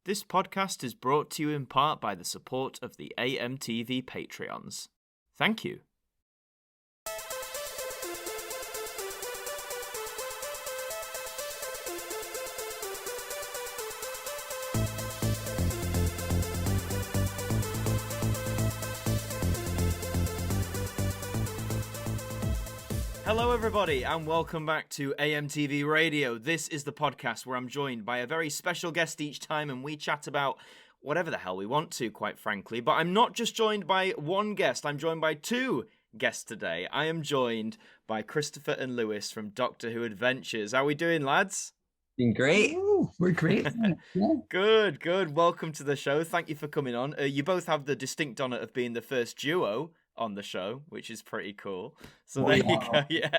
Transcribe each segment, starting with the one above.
This podcast is brought to you in part by the support of the AMTV Patreons. Thank you. Hello everybody and welcome back to AMTV Radio. This is the podcast where I'm joined by a very special guest each time and we chat about whatever the hell we want to, quite frankly. But I'm not just joined by one guest, I'm joined by two guests today. I am joined by Christopher and Lewis from Doctor Who Adventures. How are we doing, lads? Doing great. Ooh, we're great. Yeah. Good. Welcome to the show. Thank you for coming on. You both have the distinct honour of being the first duo on the show, which is pretty cool. So there you go. Yeah,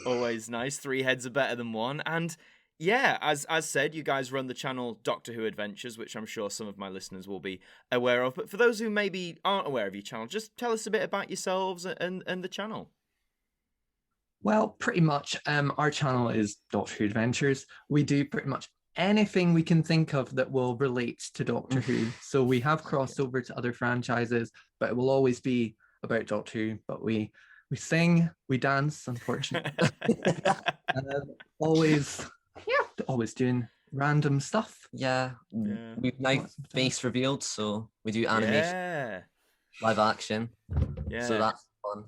always nice. Three heads are better than one. And yeah, as said, you guys run the channel Doctor Who Adventures, which I'm sure some of my listeners will be aware of. But for those who maybe aren't aware of your channel, just tell us a bit about yourselves and the channel. Well, pretty much our channel is Doctor Who Adventures. We do pretty much anything we can think of that will relate to Doctor Who. So we have crossed over to other franchises, but it will always be about Doctor Who. But we sing, we dance, unfortunately. always doing random stuff. Yeah. We've now face revealed, so we do animation, live action. Yeah. So that's fun.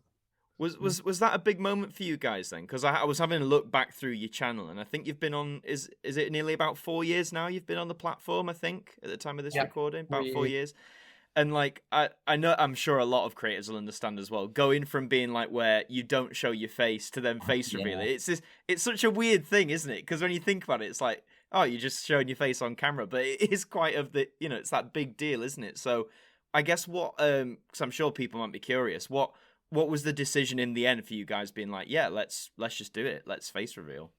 Was that a big moment for you guys then? Because I was having a look back through your channel, and I think you've been on. Is it nearly about 4 years now? You've been on the platform, I think, at the time of this recording, about 4 years. And like I know, I'm sure a lot of creators will understand as well. Going from being like where you don't show your face to then face reveal it. It's such a weird thing, isn't it? Because when you think about it, it's like, oh, you're just showing your face on camera, but it is quite it's that big deal, isn't it? So I guess because I'm sure people might be curious, what was the decision in the end for you guys being like, yeah, let's just do it. Let's face reveal.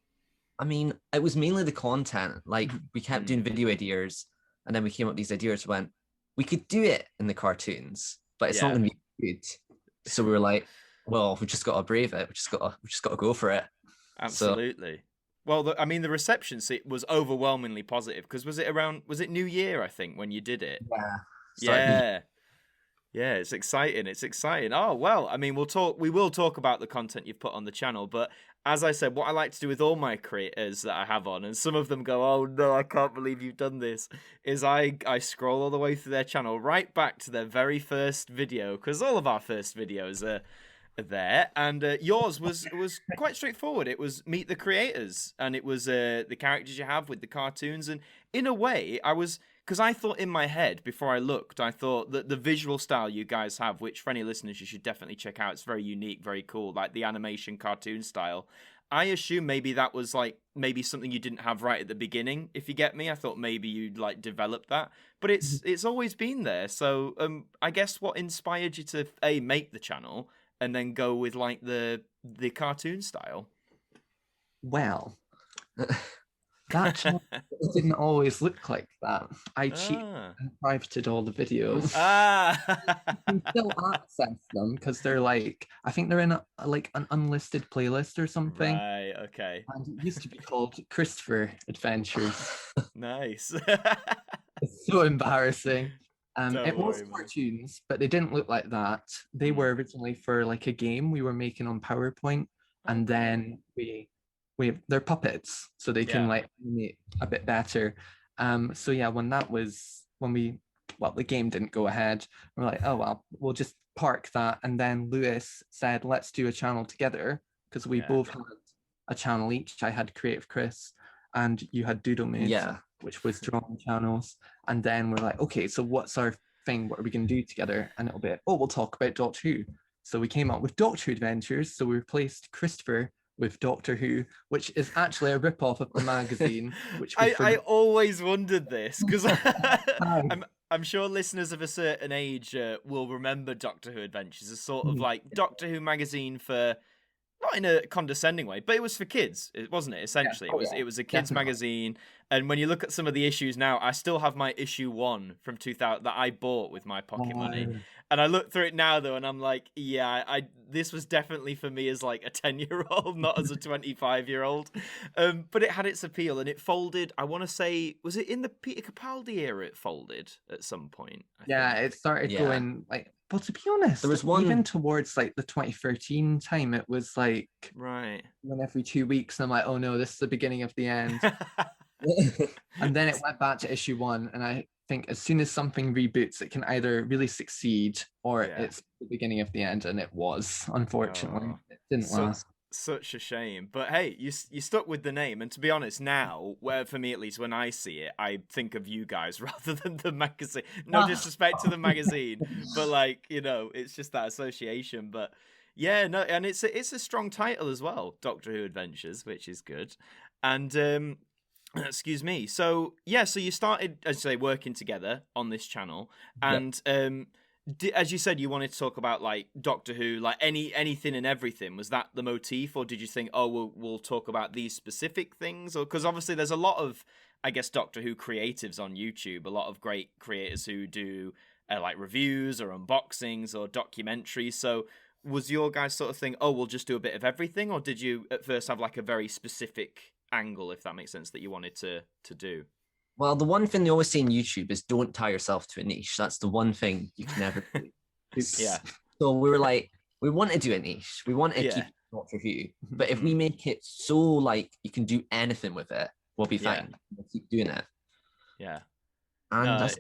I mean, it was mainly the content. Like we kept doing video ideas and then we came up with these ideas, went, we could do it in the cartoons, but it's not going to be good. So we were like, well, we just got to brave it. We just got to go for it. Absolutely. So, well, the reception was overwhelmingly positive because was it New Year, I think, when you did it? Yeah. Yeah, it's exciting. Oh, well, we will talk about the content you've put on the channel, but as I said, what I like to do with all my creators that I have on, and some of them go, oh no, I can't believe you've done this, is I scroll all the way through their channel, right back to their very first video, because all of our first videos are there, and yours was quite straightforward. It was meet the creators, and it was the characters you have with the cartoons, and in a way, because I thought in my head, before I looked, I thought that the visual style you guys have, which for any listeners you should definitely check out, it's very unique, very cool, like the animation cartoon style. I assume maybe that was maybe something you didn't have right at the beginning, if you get me. I thought maybe you'd develop that, but it's always been there. So I guess what inspired you to make the channel and then go with the cartoon style? Well, that channel didn't always look like that. I cheated and privated all the videos. You can still access them because they're I think they're in an unlisted playlist or something. Right, okay. And it used to be called Christopher Adventures. Nice. It's so embarrassing. It was worry, cartoons, but they didn't look like that. They were originally for a game we were making on PowerPoint, and then they're puppets, so they can animate a bit better. So yeah, when the game didn't go ahead, we're like, oh well, we'll just park that. And then Lewis said, let's do a channel together, because we both had a channel each. I had Creative Chris, and you had Doodle Mood, which was drawing channels. And then we're like, okay, so what's our thing? What are we going to do together? And it'll be, we'll talk about Doctor Who. So we came up with Doctor Who Adventures. So we replaced Christopher with Doctor Who, which is actually a rip-off of the magazine. Which I always wondered this, because I'm sure listeners of a certain age will remember Doctor Who Adventures as sort of like Doctor Who magazine for, not in a condescending way, but it was for kids, wasn't it? Essentially, it was a kids magazine, And when you look at some of the issues now, I still have my issue 1 from 2000 that I bought with my pocket money. And I look through it now though, and I'm like, yeah, this was definitely for me as like a 10-year-old, not as a 25-year-old. But it had its appeal, and it folded. I want to say, was it in the Peter Capaldi era? It folded at some point. I think. It started going like. But to be honest, there was one even towards like the 2013 time, it was like right one every 2 weeks, and I'm like, oh no, this is the beginning of the end. And then it went back to issue 1, and I think as soon as something reboots, it can either really succeed or it's the beginning of the end, and it was, unfortunately. It didn't last. Such a shame. But hey, you stuck with the name, and to be honest, now, where for me at least, when I see it, I think of you guys rather than the magazine. No disrespect to the magazine, but like, you know, it's just that association. But yeah, no, and it's a strong title as well, Doctor Who Adventures, which is good. And excuse me. So yeah, so you started, as you say, working together on this channel, and as you said, you wanted to talk about like Doctor Who, like anything and everything. Was that the motif, or did you think, oh, we'll talk about these specific things? Or because obviously there's a lot of, I guess, Doctor Who creatives on YouTube, a lot of great creators who do like reviews or unboxings or documentaries. So was your guys sort of thing, oh, we'll just do a bit of everything, or did you at first have like a very specific angle, if that makes sense, that you wanted to do? Well, the one thing they always say on YouTube is don't tie yourself to a niche. That's the one thing you can never do. Yeah. So we were like, we want to do a niche. We want to keep Doctor Who. But if we make it so like you can do anything with it, we'll be fine. We'll keep doing it. Yeah. And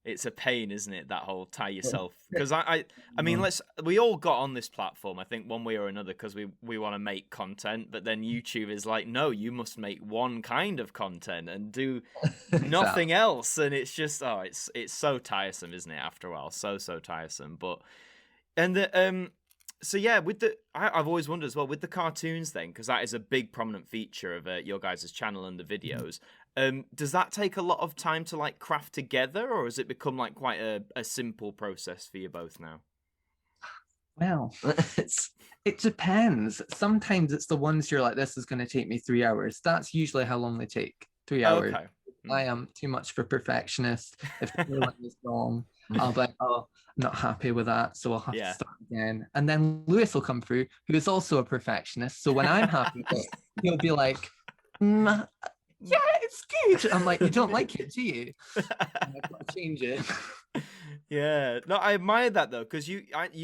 it's a pain, isn't it? That whole tie yourself. Because I mean, we all got on this platform, I think, one way or another, because we want to make content. But then YouTube is like, no, you must make one kind of content and do nothing else. And it's just, it's so tiresome, isn't it? After a while, so tiresome. But so yeah, I've always wondered as well with the cartoons then, because that is a big prominent feature of your guys' channel and the videos. Does that take a lot of time to like craft together, or has it become like quite a simple process for you both now? Well, it depends. Sometimes it's the ones you're like, this is going to take me 3 hours. That's usually how long they take, 3 hours. Okay. I am too much for perfectionist. If the line is wrong, I'll be like, oh, I'm not happy with that, so I'll have to start again. And then Lewis will come through, who is also a perfectionist. So when I'm happy, he'll be like, yeah, it's good. I'm like, you don't like it, do you? I've got to change it. Yeah. No, I admire that though, because you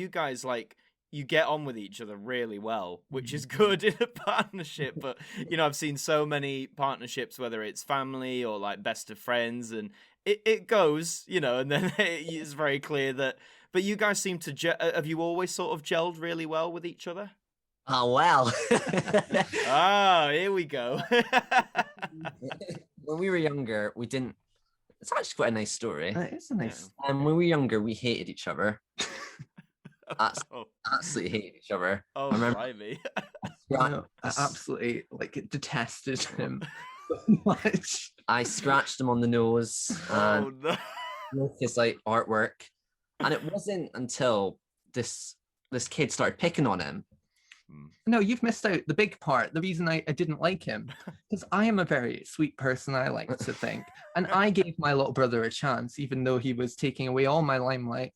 guys like, you get on with each other really well, which is good in a partnership. But you know, I've seen so many partnerships, whether it's family or like best of friends, and it goes, you know, and then it's very clear that. But you guys seem to have you always sort of gelled really well with each other? Oh, well. Here we go. When we were younger, we didn't. It's actually quite a nice story. It is a nice. And when we were younger, we hated each other. Absolutely hated each other. Oh, blimey. I absolutely detested him so much. I scratched him on the nose and his like artwork. And it wasn't until this kid started picking on him. No, you've missed out the big part. The reason I didn't like him, because I am a very sweet person, I like to think. And I gave my little brother a chance, even though he was taking away all my limelight.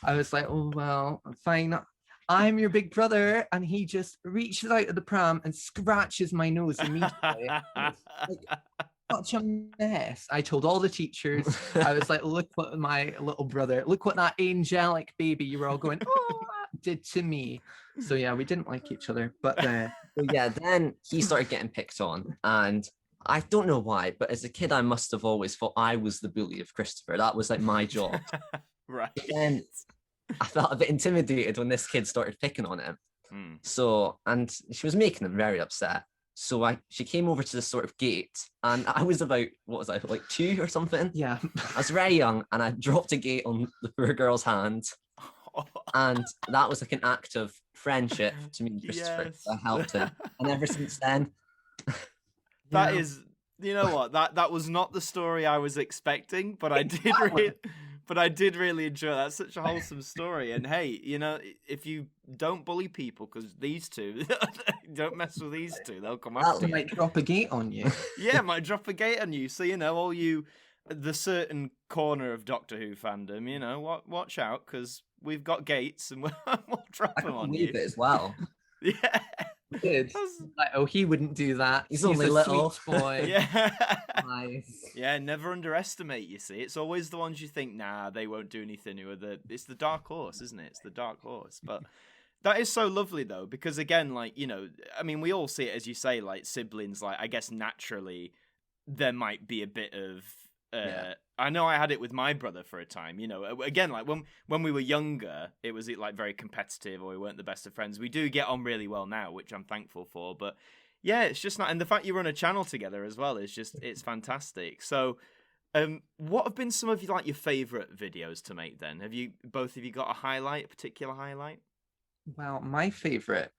I was like, oh, well, fine. I'm your big brother. And he just reaches out of the pram and scratches my nose immediately. Such a mess. I told all the teachers. I was like, look what my little brother, look what that angelic baby you were all going, oh, did to me. So yeah, we didn't like each other. But then he started getting picked on. And I don't know why, but as a kid, I must have always thought I was the bully of Christopher. That was like my job. Right. But then I felt a bit intimidated when this kid started picking on him. So, and she was making him very upset. So she came over to this sort of gate, and I was about, what was I, like 2 or something? Yeah. I was very young, and I dropped a gate on the poor girl's hand. And that was like an act of friendship to me and Christopher. Yes. I helped him. And ever since then... That is, you know what, that was not the story I was expecting, but I did But I did really enjoy that. That's such a wholesome story. And hey, you know, if you don't bully people, because these two, don't mess with these two, they'll come after you. Might drop a gate on you. Yeah, might drop a gate on you. So, you know, all you, the certain corner of Doctor Who fandom, you know, watch out, because we've got gates and we'll drop them on you. It as well. Yeah. It's like, oh, he wouldn't do that. He's only a little. sweet boy. Yeah. Nice. Yeah, never underestimate, you see. It's always the ones you think, nah, they won't do anything. It's the dark horse, isn't it? It's the dark horse. But that is so lovely, though, because, again, like, you know, I mean, we all see it, as you say, like, siblings, like, I guess naturally there might be a bit of... I know I had it with my brother for a time, you know, again, like when we were younger, it was like very competitive, or we weren't the best of friends. We do get on really well now, which I'm thankful for, but yeah, it's just not, and the fact you run a channel together as well is just, it's fantastic. So, what have been some of your favorite videos to make then? Have you, both of you got a particular highlight? Well, my favorite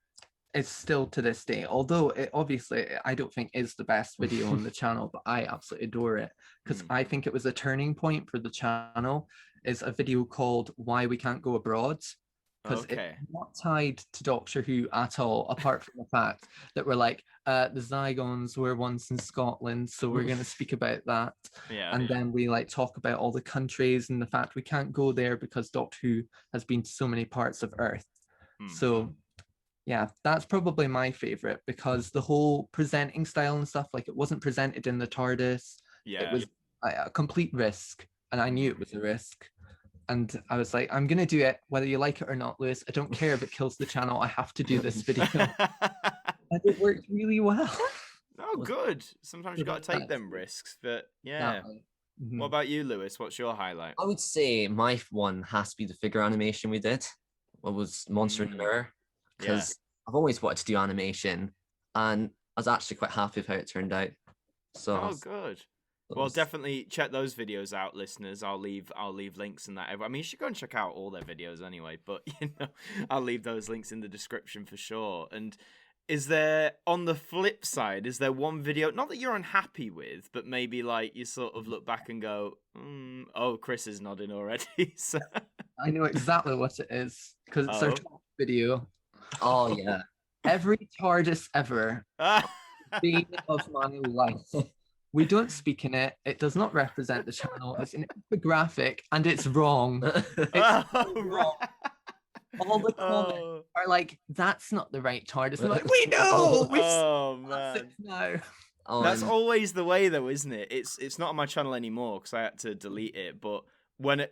is still to this day, although it obviously I don't think is the best video on the channel, but I absolutely adore it because I think it was a turning point for the channel, is a video called Why We Can't Go Abroad, because it's not tied to Doctor Who at all, apart from the fact that we're like, the Zygons were once in Scotland, so we're going to speak about that. Then we like talk about all the countries and the fact we can't go there because Doctor Who has been to so many parts of Earth. So yeah, that's probably my favorite, because the whole presenting style and stuff, like, it wasn't presented in the TARDIS. It was a complete risk, and I knew it was a risk. And I was like, I'm going to do it, whether you like it or not, Lewis. I don't care if it kills the channel. I have to do this video. And it worked really well. Oh, good. Sometimes you got to take them risks, but yeah. What about you, Lewis? What's your highlight? I would say my one has to be the figure animation we did. What was Monster in the Mirror? Because I've always wanted to do animation, and I was actually quite happy with how it turned out. So good. Well, definitely check those videos out, listeners. I'll leave links in that. I mean, you should go and check out all their videos anyway, but you know, I'll leave those links in the description for sure. And is there, on the flip side, is there one video, not that you're unhappy with, but maybe like you sort of look back and go, oh, Chris is nodding already. So I know exactly what it is, because it's our top video. Oh yeah. Every TARDIS ever. Theme of my life. We don't speak in it. It does not represent the channel. It's an infographic, and it's wrong. It's wrong. All the comments are like, "That's not the right TARDIS." I'm like, we know. Man. No. That's always the way, though, isn't it? It's not on my channel anymore because I had to delete it, but.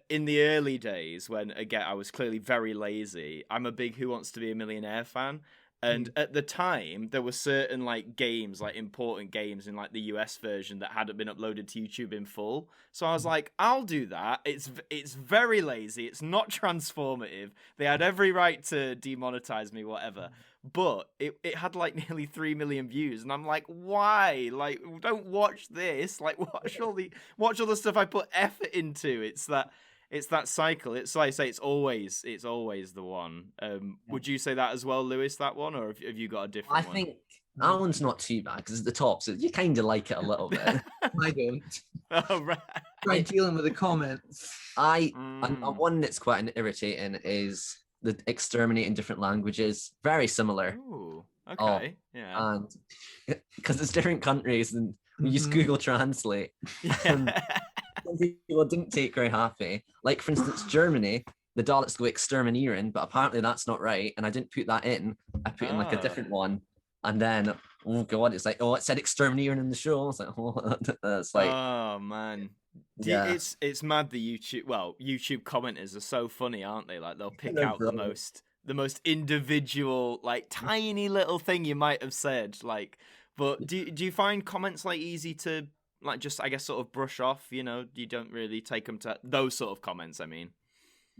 In the early days, when, again, I was clearly very lazy, I'm a big Who Wants to Be a Millionaire fan. And at the time, there were certain, like, games, like, important games in, like, the US version that hadn't been uploaded to YouTube in full. So I was like, I'll do that. It's very lazy. It's not transformative. They had every right to demonetize me, whatever. But it had, like, nearly 3 million views. And I'm like, why? Like, don't watch this. Like, watch all the stuff I put effort into. It's that cycle. It's like I say, it's always the one. Would you say that as well, Lewis, that one? Or have you got a different one? I think that one's not too bad, because it's the top, so you kind of like it a little bit. I don't. Oh, right. Try dealing with the comments. And one that's quite irritating is the exterminating different languages. Very similar. Ooh, okay. Yeah. And because it's different countries, and we use Google Translate. Yeah. Some people didn't take very happy. Like, for instance, Germany, the Daleks go exterminieren, but apparently that's not right, and I didn't put that in. I put in like a different one, and then oh god, it's like, oh, it said exterminieren in the show. I was like, oh, it's like, oh man. It's mad. YouTube commenters are so funny, aren't they? Like, they'll pick out the most individual, like, tiny little thing you might have said. Like, but do you find comments like easy to, like, just, I guess, sort of brush off? You know, you don't really take them to those sort of comments. I mean,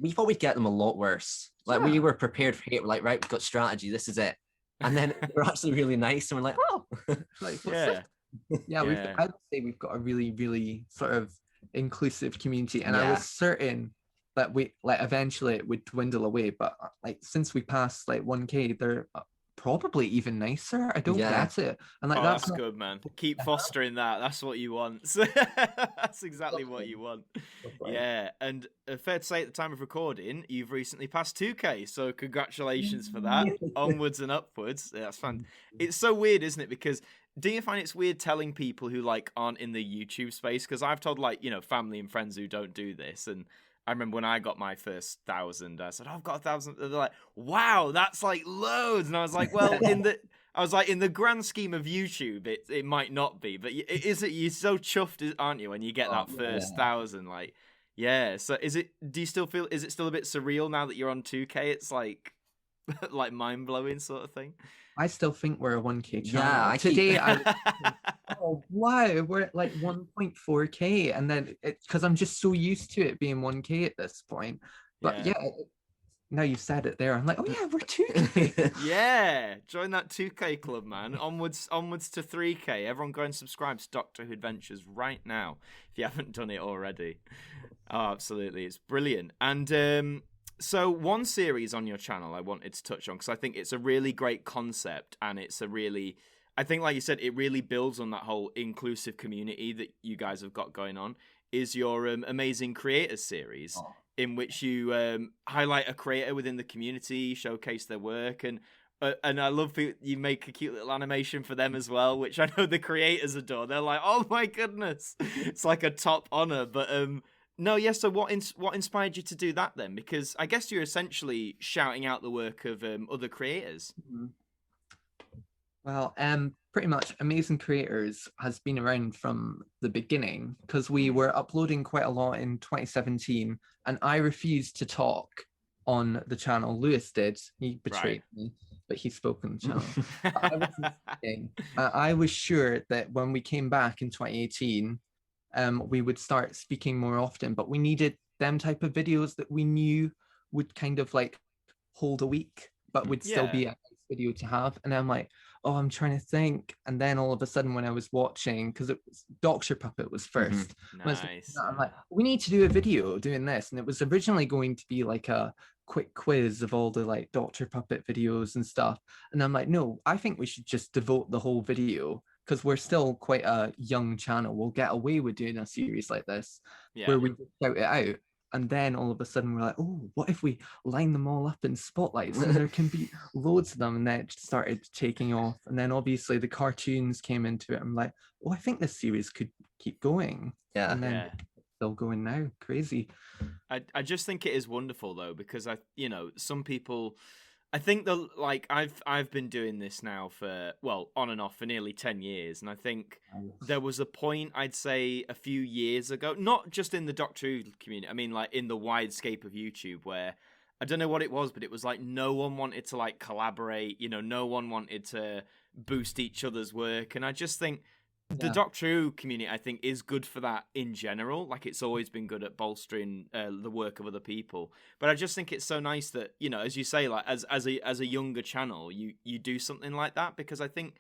we thought we'd get them a lot worse. Like, we were prepared for hate. We're like, right, we've got strategy. This is it. And then we're actually really nice, and we're like, oh, like, yeah. I'd say we've got a really, really sort of inclusive community, and I was certain that we, like, eventually it would dwindle away, but like, since we passed like 1K, there probably even nicer. I don't get it. And like that's good, man. Keep fostering that. That's what you want. That's exactly what you want. Yeah, and fair to say, at the time of recording, you've recently passed 2K, so congratulations for that. Onwards and upwards. Yeah, that's fun. It's so weird, isn't it? Because do you find it's weird telling people who like aren't in the YouTube space? Because I've told like, you know, family and friends who don't do this, and I remember when I got my first 1,000, I said, I've got 1,000. They're like, wow, that's like loads. And I was like, well, in the grand scheme of YouTube, it might not be, but you're so chuffed, aren't you, when you get that first 1,000? Like, yeah. So is it still a bit surreal now that you're on 2K? It's like, like mind blowing sort of thing. I still think we're a 1K channel. Today, oh wow, we're at like 1.4K, and then because I'm just so used to it being 1K at this point. But yeah, now you've said it there, I'm like, oh yeah, we're 2K. Yeah, join that 2K club, man. Onwards to 3K. Everyone go and subscribe to Doctor Who Adventures right now if you haven't done it already. Oh, absolutely, it's brilliant. And so one series on your channel I wanted to touch on, because I think it's a really great concept, and it's a really, I think, like you said, it really builds on that whole inclusive community that you guys have got going on, is your Amazing Creators series, in which you highlight a creator within the community, showcase their work, and I love that you make a cute little animation for them as well, which I know the creators adore. They're like, oh my goodness, it's like a top honor. But no, yes. So what inspired you to do that then? Because I guess you're essentially shouting out the work of other creators. Well, pretty much Amazing Creators has been around from the beginning, because we were uploading quite a lot in 2017, and I refused to talk on the channel. Lewis did. He betrayed me, but he spoke on the channel. I was sure that when we came back in 2018, we would start speaking more often, but we needed them type of videos that we knew would kind of like hold a week, but would still be a nice video to have. And I'm like, oh, I'm trying to think. And then all of a sudden, when I was watching, because it was Doctor Puppet was first, nice. I'm like, we need to do a video doing this. And it was originally going to be like a quick quiz of all the like Doctor Puppet videos and stuff. And I'm like, no, I think we should just devote the whole video, because we're still quite a young channel. We'll get away with doing a series like this, where we just shout it out. And then all of a sudden we're like, oh, what if we line them all up in spotlights, and there can be loads of them? And then it started taking off. And then obviously the cartoons came into it. I'm like, oh, I think this series could keep going. And then it's still going now. Crazy. I just think it is wonderful though, because some people, I think I've been doing this now for, well, on and off for nearly 10 years. And I think there was a point, I'd say a few years ago, not just in the Doctor Who community, I mean like in the widescape of YouTube, where I don't know what it was, but it was like no one wanted to like collaborate, no one wanted to boost each other's work. And I just think the Doctor Who community, I think, is good for that in general. Like, it's always been good at bolstering the work of other people. But I just think it's so nice that, as you say, like as a younger channel, you do something like that, because I think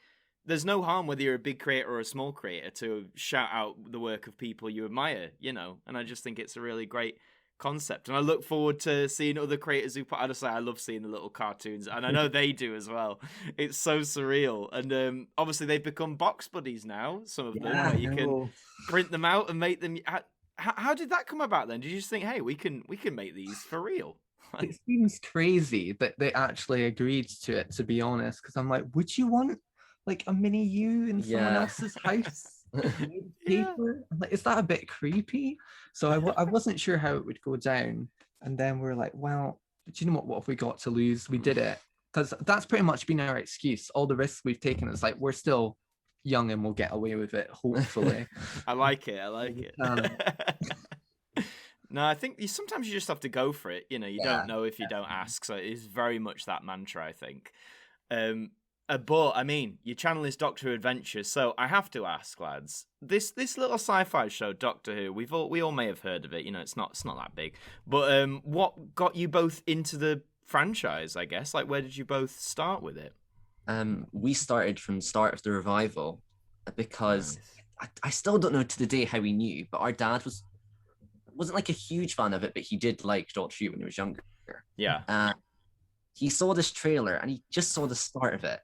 there's no harm whether you're a big creator or a small creator to shout out the work of people you admire, And I just think it's a really great concept, and I look forward to seeing other creators who put. I just say I love seeing the little cartoons, and I know they do as well. It's so surreal, and obviously they've become box buddies now. Some of them, where you can print them out and make them. How did that come about then? Did you just think, hey, we can make these for real? It seems crazy that they actually agreed to it, to be honest, because I'm like, would you want like a mini you in someone else's house? Paper? Like, is that a bit creepy? So I wasn't sure how it would go down, and then we're like, well, do you know what if we got to lose? We did it, because that's pretty much been our excuse. All the risks we've taken, is like, we're still young and we'll get away with it, hopefully. I like it. No, I think sometimes you just have to go for it. You don't know if you don't ask. So it is very much that mantra, I think. But I mean, your channel is Doctor Who Adventures, so I have to ask, lads. This little sci-fi show, Doctor Who, we all may have heard of it. It's not that big. But what got you both into the franchise? I guess, like, where did you both start with it? We started from the start of the revival, because I still don't know to the day how we knew, but our dad wasn't like a huge fan of it, but he did like Doctor Who when he was younger. Yeah. he saw this trailer and he just saw the start of it,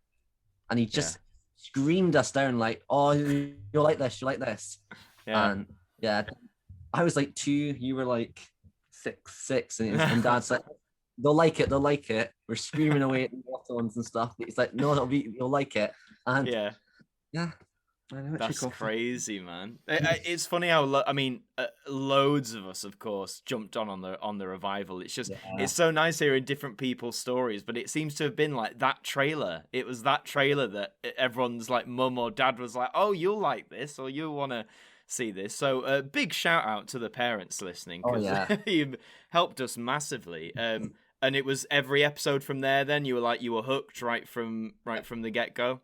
and he just screamed us down like, "Oh, you'll like this, you like this." And I was like 2, you were like 6, and Dad's like, they'll like it. We're screaming away at the buttons and stuff. But he's like, no, you'll like it. And yeah. I know that's crazy, man. It's funny how loads of us, of course, jumped on the revival. It's just it's so nice hearing different people's stories, but it seems to have been like that trailer. It was that trailer that everyone's like, mum or dad was like, "Oh, you'll like this," or "You'll want to see this." So big shout out to the parents listening, because you helped us massively. And it was every episode from there. Then you were hooked right from the get go.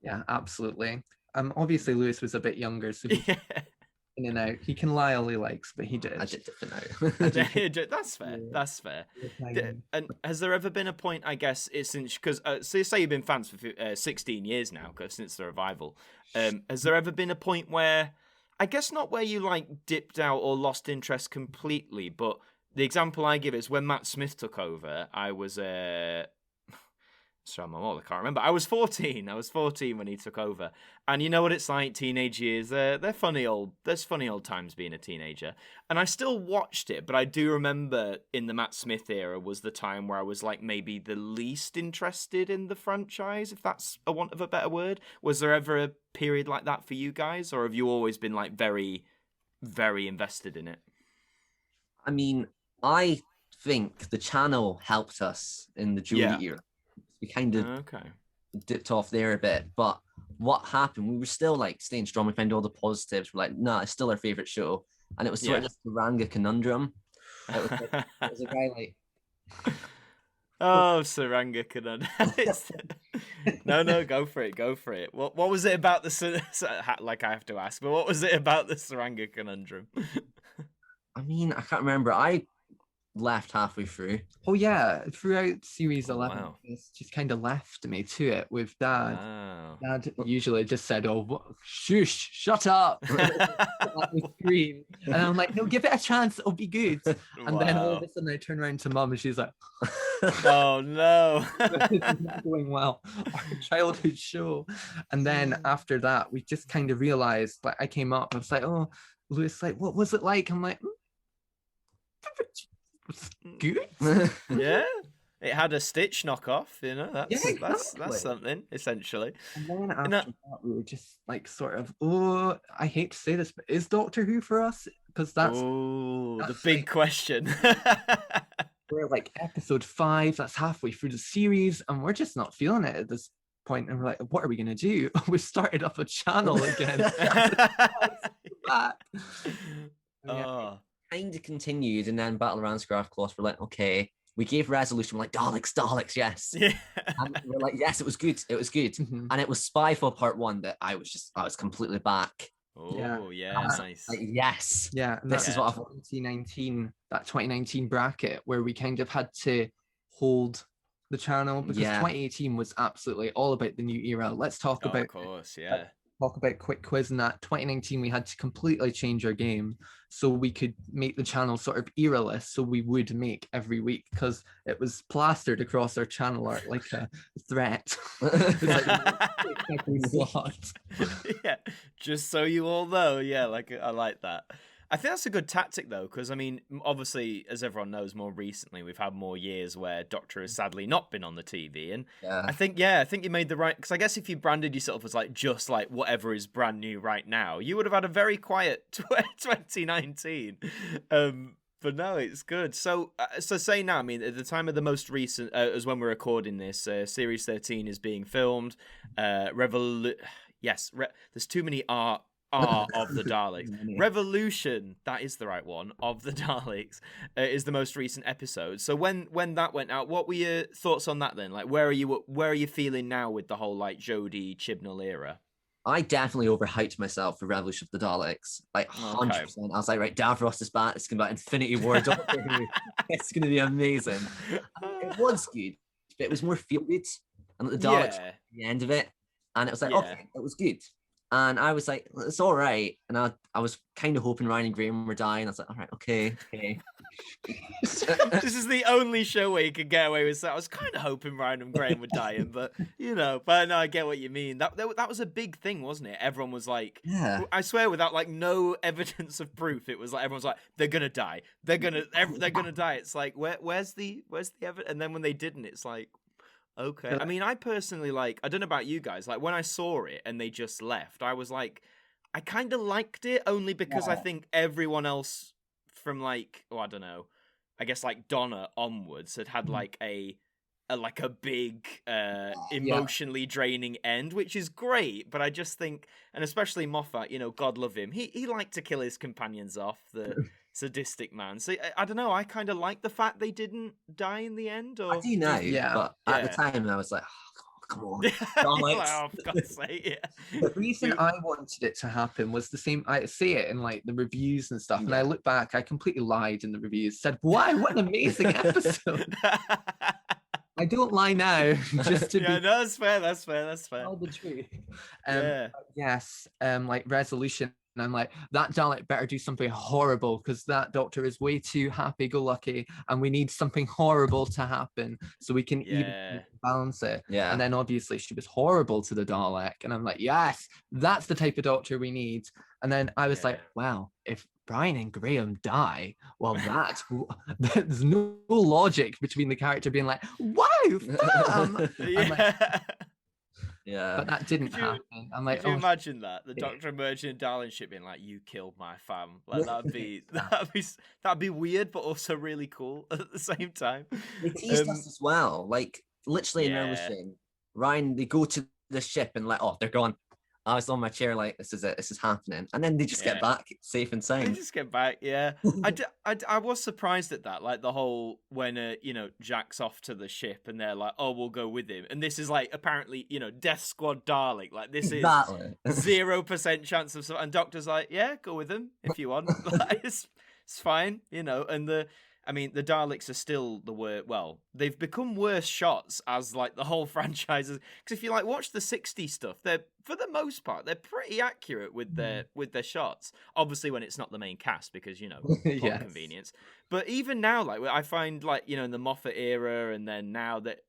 Yeah, absolutely. Obviously Lewis was a bit younger, so in and out. He can lie all he likes, but he did. I did dip in out. That's fair. That's fair. And has there ever been a point, I guess, since, because so say you've been fans for 16 years now, since the revival. Has there ever been a point where, I guess not where you like dipped out or lost interest completely, but the example I give is when Matt Smith took over, I was sorry, I'm old, I can't remember. I was 14. I was 14 when he took over. And you know what it's like, teenage years. They're funny old times being a teenager. And I still watched it, but I do remember in the Matt Smith era was the time where I was like maybe the least interested in the franchise, if that's a want of a better word. Was there ever a period like that for you guys? Or have you always been like very, very invested in it? I mean, I think the channel helped us in the Jodie era. We kind of dipped off there a bit, but what happened, we were still like staying strong. We found all the positives. We're like, nah, it's still our favorite show. And it was sort of this Saranga conundrum. It was a guy like, oh, Saranga conundrum. No, go for it. What was it about the, like I have to ask, but what was it about the Saranga conundrum? I mean, I can't remember. I left halfway through. Oh yeah, throughout series 11, it's just kind of left me to it with Dad. Wow. Dad usually just said, "Oh, shush, shut up," the screen, and I'm like, "No, give it a chance, it'll be good." And then all of a sudden, I turn around to Mum, and she's like, "Oh no, it's not going well. Our childhood show." And then after that, we just kind of realized. Like, I came up, I was like, "Oh, Lewis, like, what was it like?" I'm like, good. Yeah, it had a Stitch knockoff, you know. That's something, essentially. And then after that, we were just like sort of, oh, I hate to say this, but is Doctor Who for us? Because that's the big question. We're like episode 5, that's halfway through the series, and we're just not feeling it at this point. And we're like, what are we gonna do? We started up a channel again. Kind of continued, and then Battle Around Scruff Claws were like, okay, we gave resolution, we're like, Daleks, yes. Yeah. And we're like, yes, it was good. Mm-hmm. And it was Spyfall Part 1 that I was completely back. Oh yeah, nice. Like, yes. Yeah, this is what I've 2019, that 2019 bracket where we kind of had to hold the channel because 2018 was absolutely all about the new era. Let's talk about, of course, talk about quick quiz. In that 2019 we had to completely change our game so we could make the channel sort of era-less, so we would make every week, because it was plastered across our channel art like a threat. Yeah, just so you all know. Yeah, like I like that. I think that's a good tactic, though, because, I mean, obviously, as everyone knows, more recently, we've had more years where Doctor has sadly not been on the TV. And I think you made the right... Because I guess if you branded yourself as, like, just, like, whatever is brand new right now, you would have had a very quiet 2019. But no, it's good. So say now, I mean, at the time of the most recent... as when we're recording this, Series 13 is being filmed. There's too many of the Daleks. Revolution, that is the right one, of the Daleks, is the most recent episode. So when that went out, what were your thoughts on that then? Like, where are you feeling now with the whole like Jodie Chibnall era? I definitely overhyped myself for Revolution of the Daleks, like 100%. I was like, right, Davros is back. It's gonna be Infinity War. It's gonna be amazing. It was good, but it was more feel good, and the Daleks at the end of it, and it was like, okay, it was good. And I was like, it's all right. And I was kind of hoping Ryan and Graham were dying. I was like, all right, okay. This is the only show where you could get away with that. I was kind of hoping Ryan and Graham were dying, but but no, I get what you mean. That was a big thing, wasn't it? Everyone was like, I swear, without like no evidence of proof, it was like everyone's like, they're gonna die, they're gonna die. It's like, where's the evidence? And then when they didn't, it's like, okay. I mean, I personally I don't know about you guys, like when I saw it and they just left, I was like, I kind of liked it only because I think everyone else from I don't know, I guess like Donna onwards had like a big emotionally draining end, which is great, but I just think, and especially Moffat, God love him, he liked to kill his companions off, the sadistic man. So I don't know, I kind of like the fact they didn't die in the end. Or I do now, but at the time I was like, come on. Oh, for God's sake, The reason I wanted it to happen was the same. I see it in like the reviews and stuff, and I look back, I completely lied in the reviews. Said, "Wow, what an amazing episode!" I don't lie now, just to be. No, that's fair. Tell the truth. Yes. Like resolution. And I'm like, that Dalek better do something horrible because that Doctor is way too happy-go-lucky, and we need something horrible to happen so we can even balance it. Yeah. And then obviously she was horrible to the Dalek, and I'm like, yes, that's the type of Doctor we need. And then I was like, wow, if Brian and Graham die, well, there's no logic between the character being like, wow, fam. Yeah, but that didn't happen. I'm like, could you imagine that the Doctor emerging in Darling ship being like, "You killed my fam"? Like that'd be weird, but also really cool at the same time. They teased us as well, like literally in everything. Ryan, they go to the ship and like, oh, they're gone. I was on my chair like, this is it, this is happening, and then they just get back safe and sound. They just get back, I was surprised at that, like the whole when Jack's off to the ship and they're like, oh, we'll go with him, and this is like apparently Death Squad Dalek, like this is 0% chance of, and Doctor's like, yeah, go with him if you want. Like, it's fine, and the Daleks are still the worst. Well, they've become worse shots as like the whole franchise. Because if you watch the 60s stuff, they're for the most part they're pretty accurate with their shots. Obviously, when it's not the main cast, because convenience. But even now, I find in the Moffat era, and then now that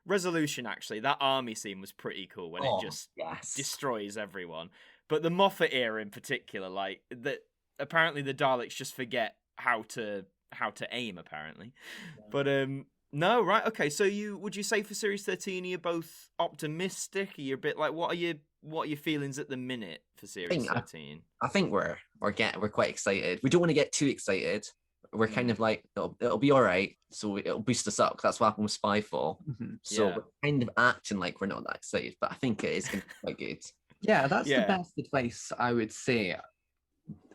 Resolution actually, that army scene was pretty cool when it just destroys everyone. But the Moffat era in particular, apparently the Daleks just forget how to aim, apparently. But no, right, okay, so would you say for series 13 are you both optimistic? Are you a bit like, what are your feelings at the minute for series 13? I think we're quite excited. We don't want to get too excited. We're kind of like, it'll be all right, so it'll boost us up. That's what happened with Spyfall. So we're kind of acting like we're not that excited, but I think it is going to be quite good. Yeah, that's the best advice I would say.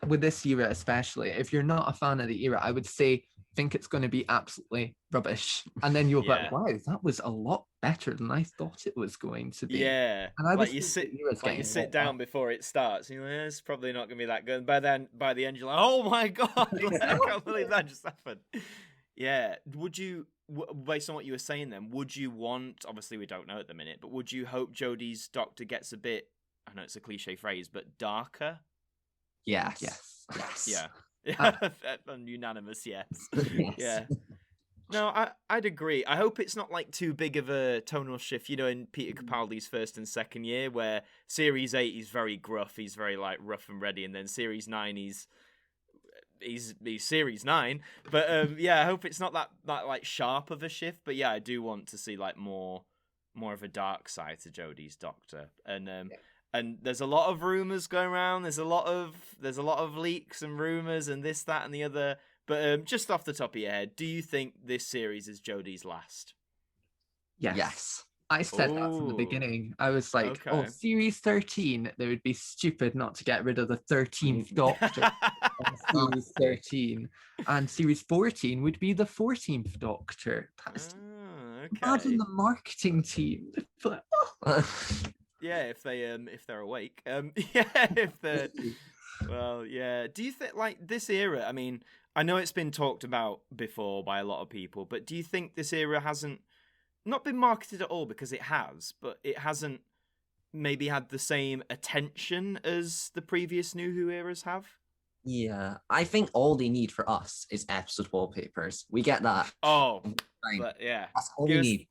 With this era especially, if you're not a fan of the era, I would say think it's going to be absolutely rubbish, and then you'll be like, wow, that was a lot better than I thought it was going to be. Yeah, and I you sit down before it starts, and you're like, it's probably not going to be that good. And by the end, you're like, oh my god, I can't believe that just happened. Yeah, would you, based on what you were saying then, would you want, obviously we don't know at the minute, but would you hope Jodie's Doctor gets a bit, I know it's a cliche phrase, but darker? Yes. Yeah. Unanimous, yes. Yeah. No, I'd agree. I hope it's not too big of a tonal shift, in Peter Capaldi's first and second year, where Series 8 he's very gruff, he's very rough and ready, and then Series 9 he's Series 9. But I hope it's not that sharp of a shift. But yeah, I do want to see more of a dark side to Jodie's Doctor, and there's a lot of rumors going around. There's a lot of leaks and rumors and this, that, and the other. But just off the top of your head, do you think this series is Jodie's last? Yes. I said that from the beginning. I was like, Series 13, they would be stupid not to get rid of the 13th Doctor on Series 13. And Series 14 would be the 14th Doctor. Imagine the marketing team. Yeah, if they're awake. Do you think this era, I mean, I know it's been talked about before by a lot of people, but do you think this era hasn't not been marketed at all, because it has, but it hasn't maybe had the same attention as the previous New Who eras have? Yeah, I think all they need for us is episode wallpapers. We get that. Oh, Fine. but yeah, That's all we need.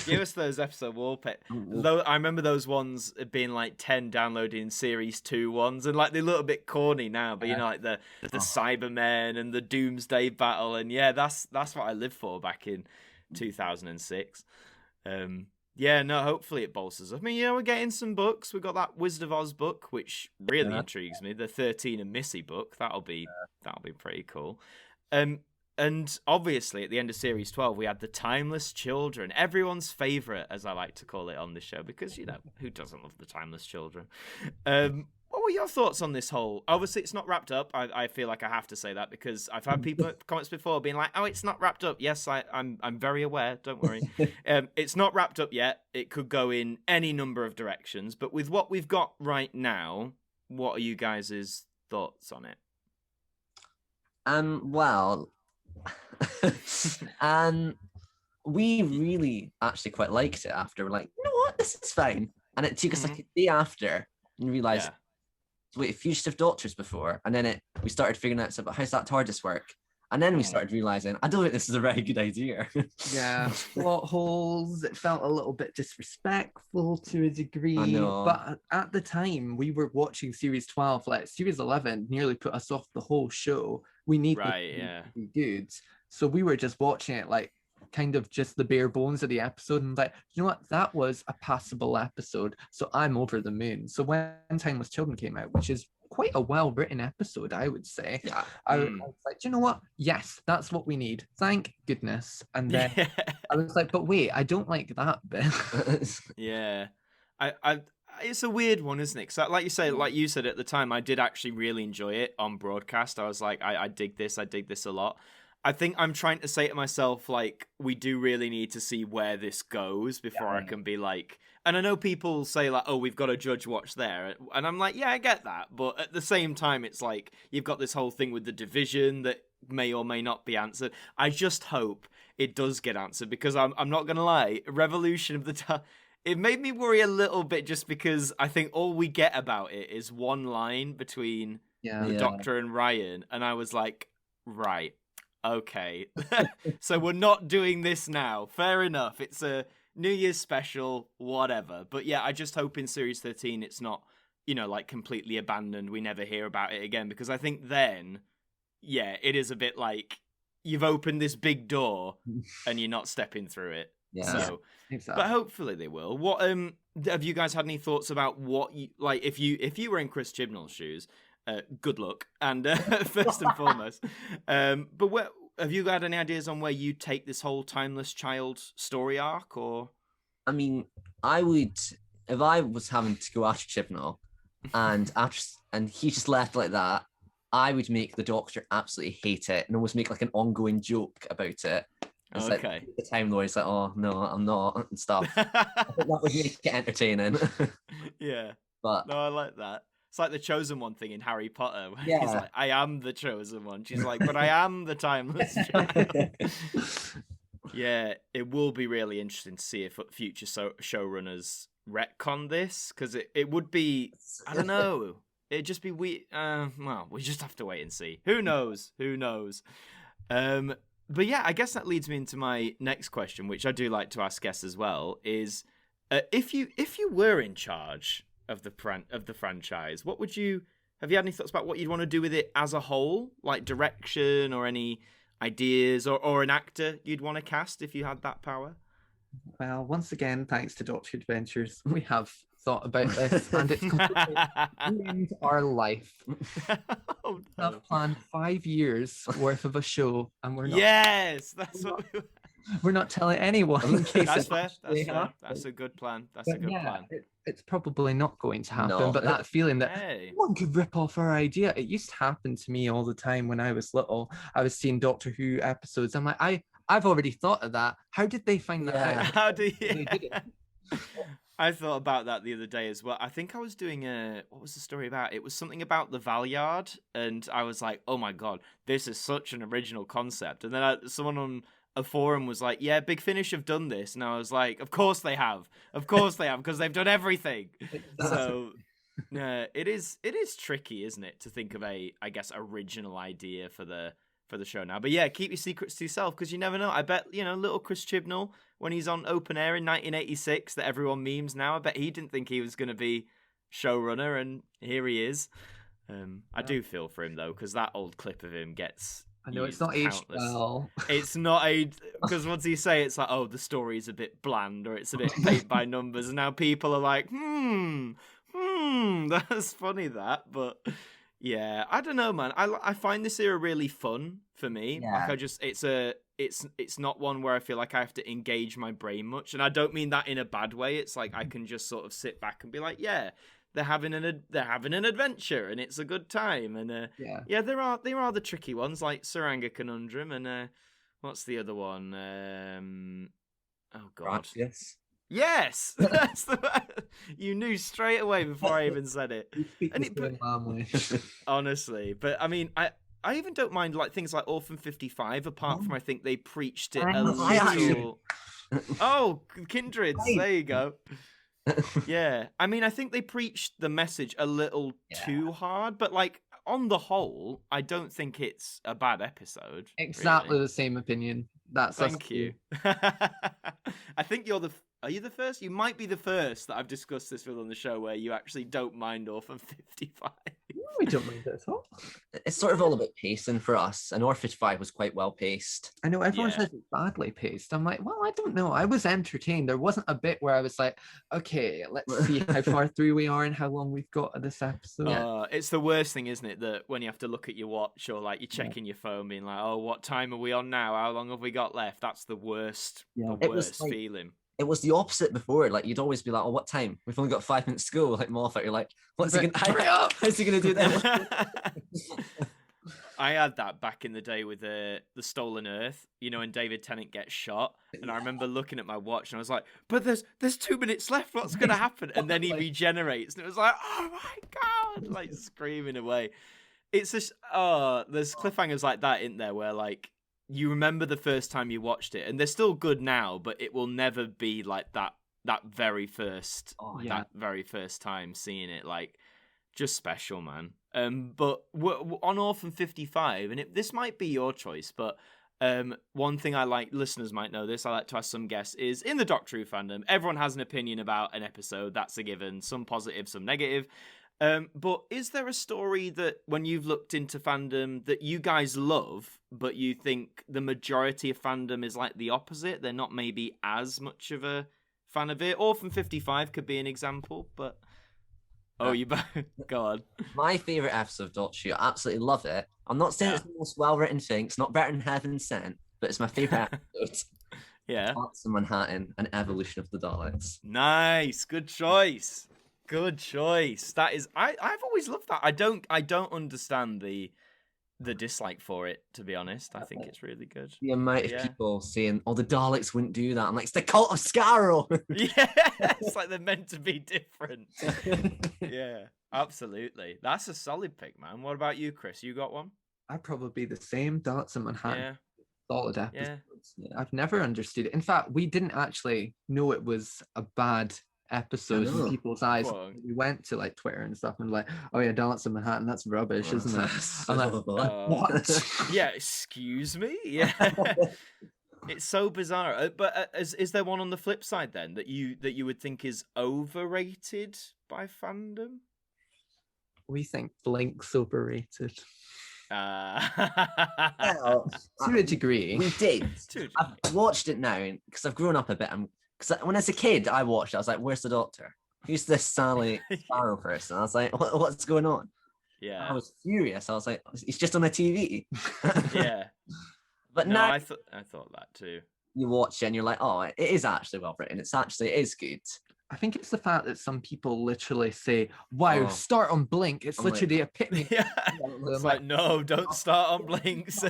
give us those episode wallpaper. Though I remember those ones being like 10 downloading Series 2 ones, and like they look a bit corny now, but you know, like the Cybermen and the Doomsday Battle, and yeah, that's what I lived for back in 2006. Yeah, no, hopefully it bolsters up. I mean, you know, we're getting some books. We've got that Wizard of Oz book, which really intrigues me. The 13 and Missy book. That'll be pretty cool. And obviously at the end of Series 12, we had the Timeless Children. Everyone's favourite, as I like to call it on this show, because, you know, who doesn't love the Timeless Children? What were your thoughts on this whole... Obviously, it's not wrapped up. I feel like I have to say that because I've had people comments before being like, oh, it's not wrapped up. Yes, I'm very aware. Don't worry. It's not wrapped up yet. It could go in any number of directions. But with what we've got right now, what are you guys' thoughts on it? Well... and we really actually quite liked it after. We're like, you know what, this is fine. And it took us like a day after and realized wait, Fugitive Doctors before, and then we started figuring out about how's that TARDIS work, and then we started realizing I don't think this is a very good idea. Yeah, plot holes. It felt a little bit disrespectful to a degree. I know. But at the time we were watching Series 12, like Series 11 nearly put us off the whole show. We need to be good. So we were just watching it like kind of just the bare bones of the episode and like, you know what, that was a passable episode. So I'm over the moon. So when Timeless Children came out, which is quite a well-written episode, I would say, I was like, you know what? Yes, that's what we need. Thank goodness. And then I was like, but wait, I don't like that bit. Yeah. I it's a weird one, isn't it? Because like you said at the time, I did actually really enjoy it on broadcast. I was like, I dig this a lot. I think I'm trying to say to myself, like, we do really need to see where this goes before I can be like... And I know people say, like, oh, we've got to judge what's there. And I'm like, yeah, I get that. But at the same time, it's like, you've got this whole thing with the division that may or may not be answered. I just hope it does get answered, because I'm not going to lie, Revolution of the Time... It made me worry a little bit just because I think all we get about it is one line between the Doctor and Ryan. And I was like, right... Okay, so we're not doing this now. Fair enough. It's a New Year's special, whatever. But yeah, I just hope in Series 13 it's not, you know, like completely abandoned. We never hear about it again, because I think then, yeah, it is a bit like you've opened this big door and you're not stepping through it. Yeah. So, exactly. But hopefully they will. What have you guys had any thoughts about what you like if you were in Chris Chibnall's shoes? Good luck, and first and foremost. But have you got any ideas on where you take this whole Timeless Child story arc? Or, I mean, I would, if I was having to go after Chibnall, and he just left like that, I would make the Doctor absolutely hate it and almost make like an ongoing joke about it. It's okay. Like, the Time Lord is like, oh no, I'm not, and stuff. I think that would make it entertaining. Yeah, but no, I like that. It's like the Chosen One thing in Harry Potter, where he's like, I am the Chosen One. She's like, but I am the Timeless Child. Yeah, it will be really interesting to see if future showrunners retcon this, because it would be, I don't know, it'd just be weird. Well, we just have to wait and see. Who knows? But yeah, I guess that leads me into my next question, which I do like to ask guests as well, is if you were in charge of the franchise, what would you have you had any thoughts about what you'd want to do with it as a whole, like direction or any ideas or an actor you'd want to cast if you had that power? Well, once again, thanks to Doctor Adventures, we have thought about this, and it's completely ruined our life. Oh, no. I've planned 5 years worth of a show, and we're not. Yes, that's what we're not telling anyone. In case that's fair. That's a good plan. That's a good plan. It's probably not going to happen, but that feeling that one could rip off our idea, it used to happen to me all the time when I was little. I was seeing Doctor Who episodes. I'm like, I've already thought of that. How did they find that out? How do you? I thought about that the other day as well. I think I was doing what was the story about? It was something about the Valyard, and I was like, oh my god, this is such an original concept. And then someone on a forum was like, yeah, Big Finish have done this. And I was like, of course they have, because they've done everything. So No, it is tricky, isn't it, to think of a, I guess, original idea for the show now. But yeah, keep your secrets to yourself, because you never know. I bet, little Chris Chibnall, when he's on Open Air in 1986, that everyone memes now, I bet he didn't think he was going to be showrunner, and here he is. I do feel for him, though, because that old clip of him gets... I know it's not aged well. It's not aged, because once you say it's like, oh, the story's a bit bland, or it's a bit paint by numbers, and now people are like, that's funny, that. But yeah, I don't know, man. I find this era really fun for me. Yeah. Like, it's not one where I feel like I have to engage my brain much, and I don't mean that in a bad way. It's like I can just sort of sit back and be like, yeah, they're having an adventure, and it's a good time. And yeah, there are the tricky ones, like Saranga Conundrum, and what's the other one? Oh god, yes, that's you knew straight away before I even said it. Honestly, but I mean, I even don't mind like things like Orphan 55. Apart from I think they preached it a little. Oh, Kindreds, there you go. Yeah, I mean, I think they preached the message a little too hard, but like on the whole, I don't think it's a bad episode. Exactly really. The same opinion. Thank you. I think are you the first? You might be the first that I've discussed this with on the show where you actually don't mind Orphan 55. We don't mind it at all. It's sort of all about pacing for us, and Orphan 55 was quite well paced. I know everyone says it's badly paced. I'm like, well, I don't know. I was entertained. There wasn't a bit where I was like, okay, let's see how far through we are and how long we've got of this episode. It's the worst thing, isn't it? That when you have to look at your watch or like you're checking your phone, being like, oh, what time are we on now? How long have we got left? That's the worst. Yeah. The worst feeling. It was the opposite before. Like, you'd always be like, oh, what time? We've only got 5 minutes to go. Like, Moffat, you're like, how's he going to do that? I had that back in the day with the Stolen Earth, and David Tennant gets shot. And I remember looking at my watch and I was like, but there's 2 minutes left. What's going to happen? And then he regenerates. And it was like, oh my God, like screaming away. It's just, there's cliffhangers like that, isn't there? Where like, you remember the first time you watched it, and they're still good now, but it will never be like that very first that very first time seeing it. Like, just special, man. But on Orphan 55, and this might be your choice, but one thing I like, listeners might know this, I like to ask some guests, is in the Doctor Who fandom, everyone has an opinion about an episode. That's a given. Some positive, some negative. But is there a story that, when you've looked into fandom, that you guys love, but you think the majority of fandom is like the opposite? They're not maybe as much of a fan of it. Orphan 55 could be an example, but... Oh, you go on. My favourite episode of Doctor Who, I absolutely love it. I'm not saying it's the most well-written thing. It's not better than Heaven Sent, but it's my favourite episode. Yeah. Daleks in Manhattan, an evolution of the Daleks. Nice. Good choice. Good choice. That is, I've always loved that. I don't understand the dislike for it, to be honest. I think it's really good. The amount of people saying, "Oh, the Daleks wouldn't do that." I'm like, it's the cult of Scarrow. Yeah, it's like they're meant to be different. Yeah, absolutely. That's a solid pick, man. What about you, Chris? You got one? I'd probably be the same. Daleks in Manhattan. Yeah. Solid episodes. Yeah. I've never understood it. In fact, we didn't actually know it was a bad episode in people's eyes. We went to like Twitter and stuff and like, oh yeah, Daleks in Manhattan, that's rubbish, isn't it? I'm like, what? Yeah, excuse me? Yeah. It's so bizarre. But is there one on the flip side then that you would think is overrated by fandom? We think Blink's overrated. Well, to a degree. We did. I've watched it now because I've grown up a bit. Because when I was a kid, I watched it. I was like, where's the Doctor? Who's this Sally Sparrow person? I was like, what's going on? Yeah. I was furious. I was like, he's just on a TV. Yeah. But now I thought that too. You watch it and you're like, oh, it is actually well written. It is good. I think it's the fact that some people literally say, wow, start on Blink. It's literally the epitome. Yeah. It's like, no, don't start on Blinks.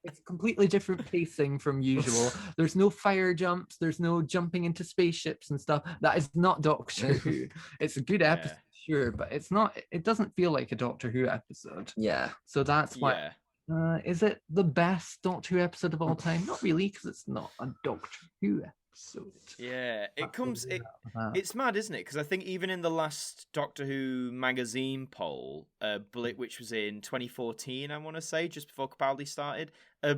It's completely different pacing from usual. There's no fire jumps. There's no jumping into spaceships and stuff. That is not Doctor Who. It's a good episode, sure, but it's not. It doesn't feel like a Doctor Who episode. Yeah. So that's why. Is it the best Doctor Who episode of all time? Not really, because it's not a Doctor Who episode. Yeah, it's mad, isn't it? Because I think even in the last Doctor Who magazine poll, which was in 2014, I want to say, just before Capaldi started,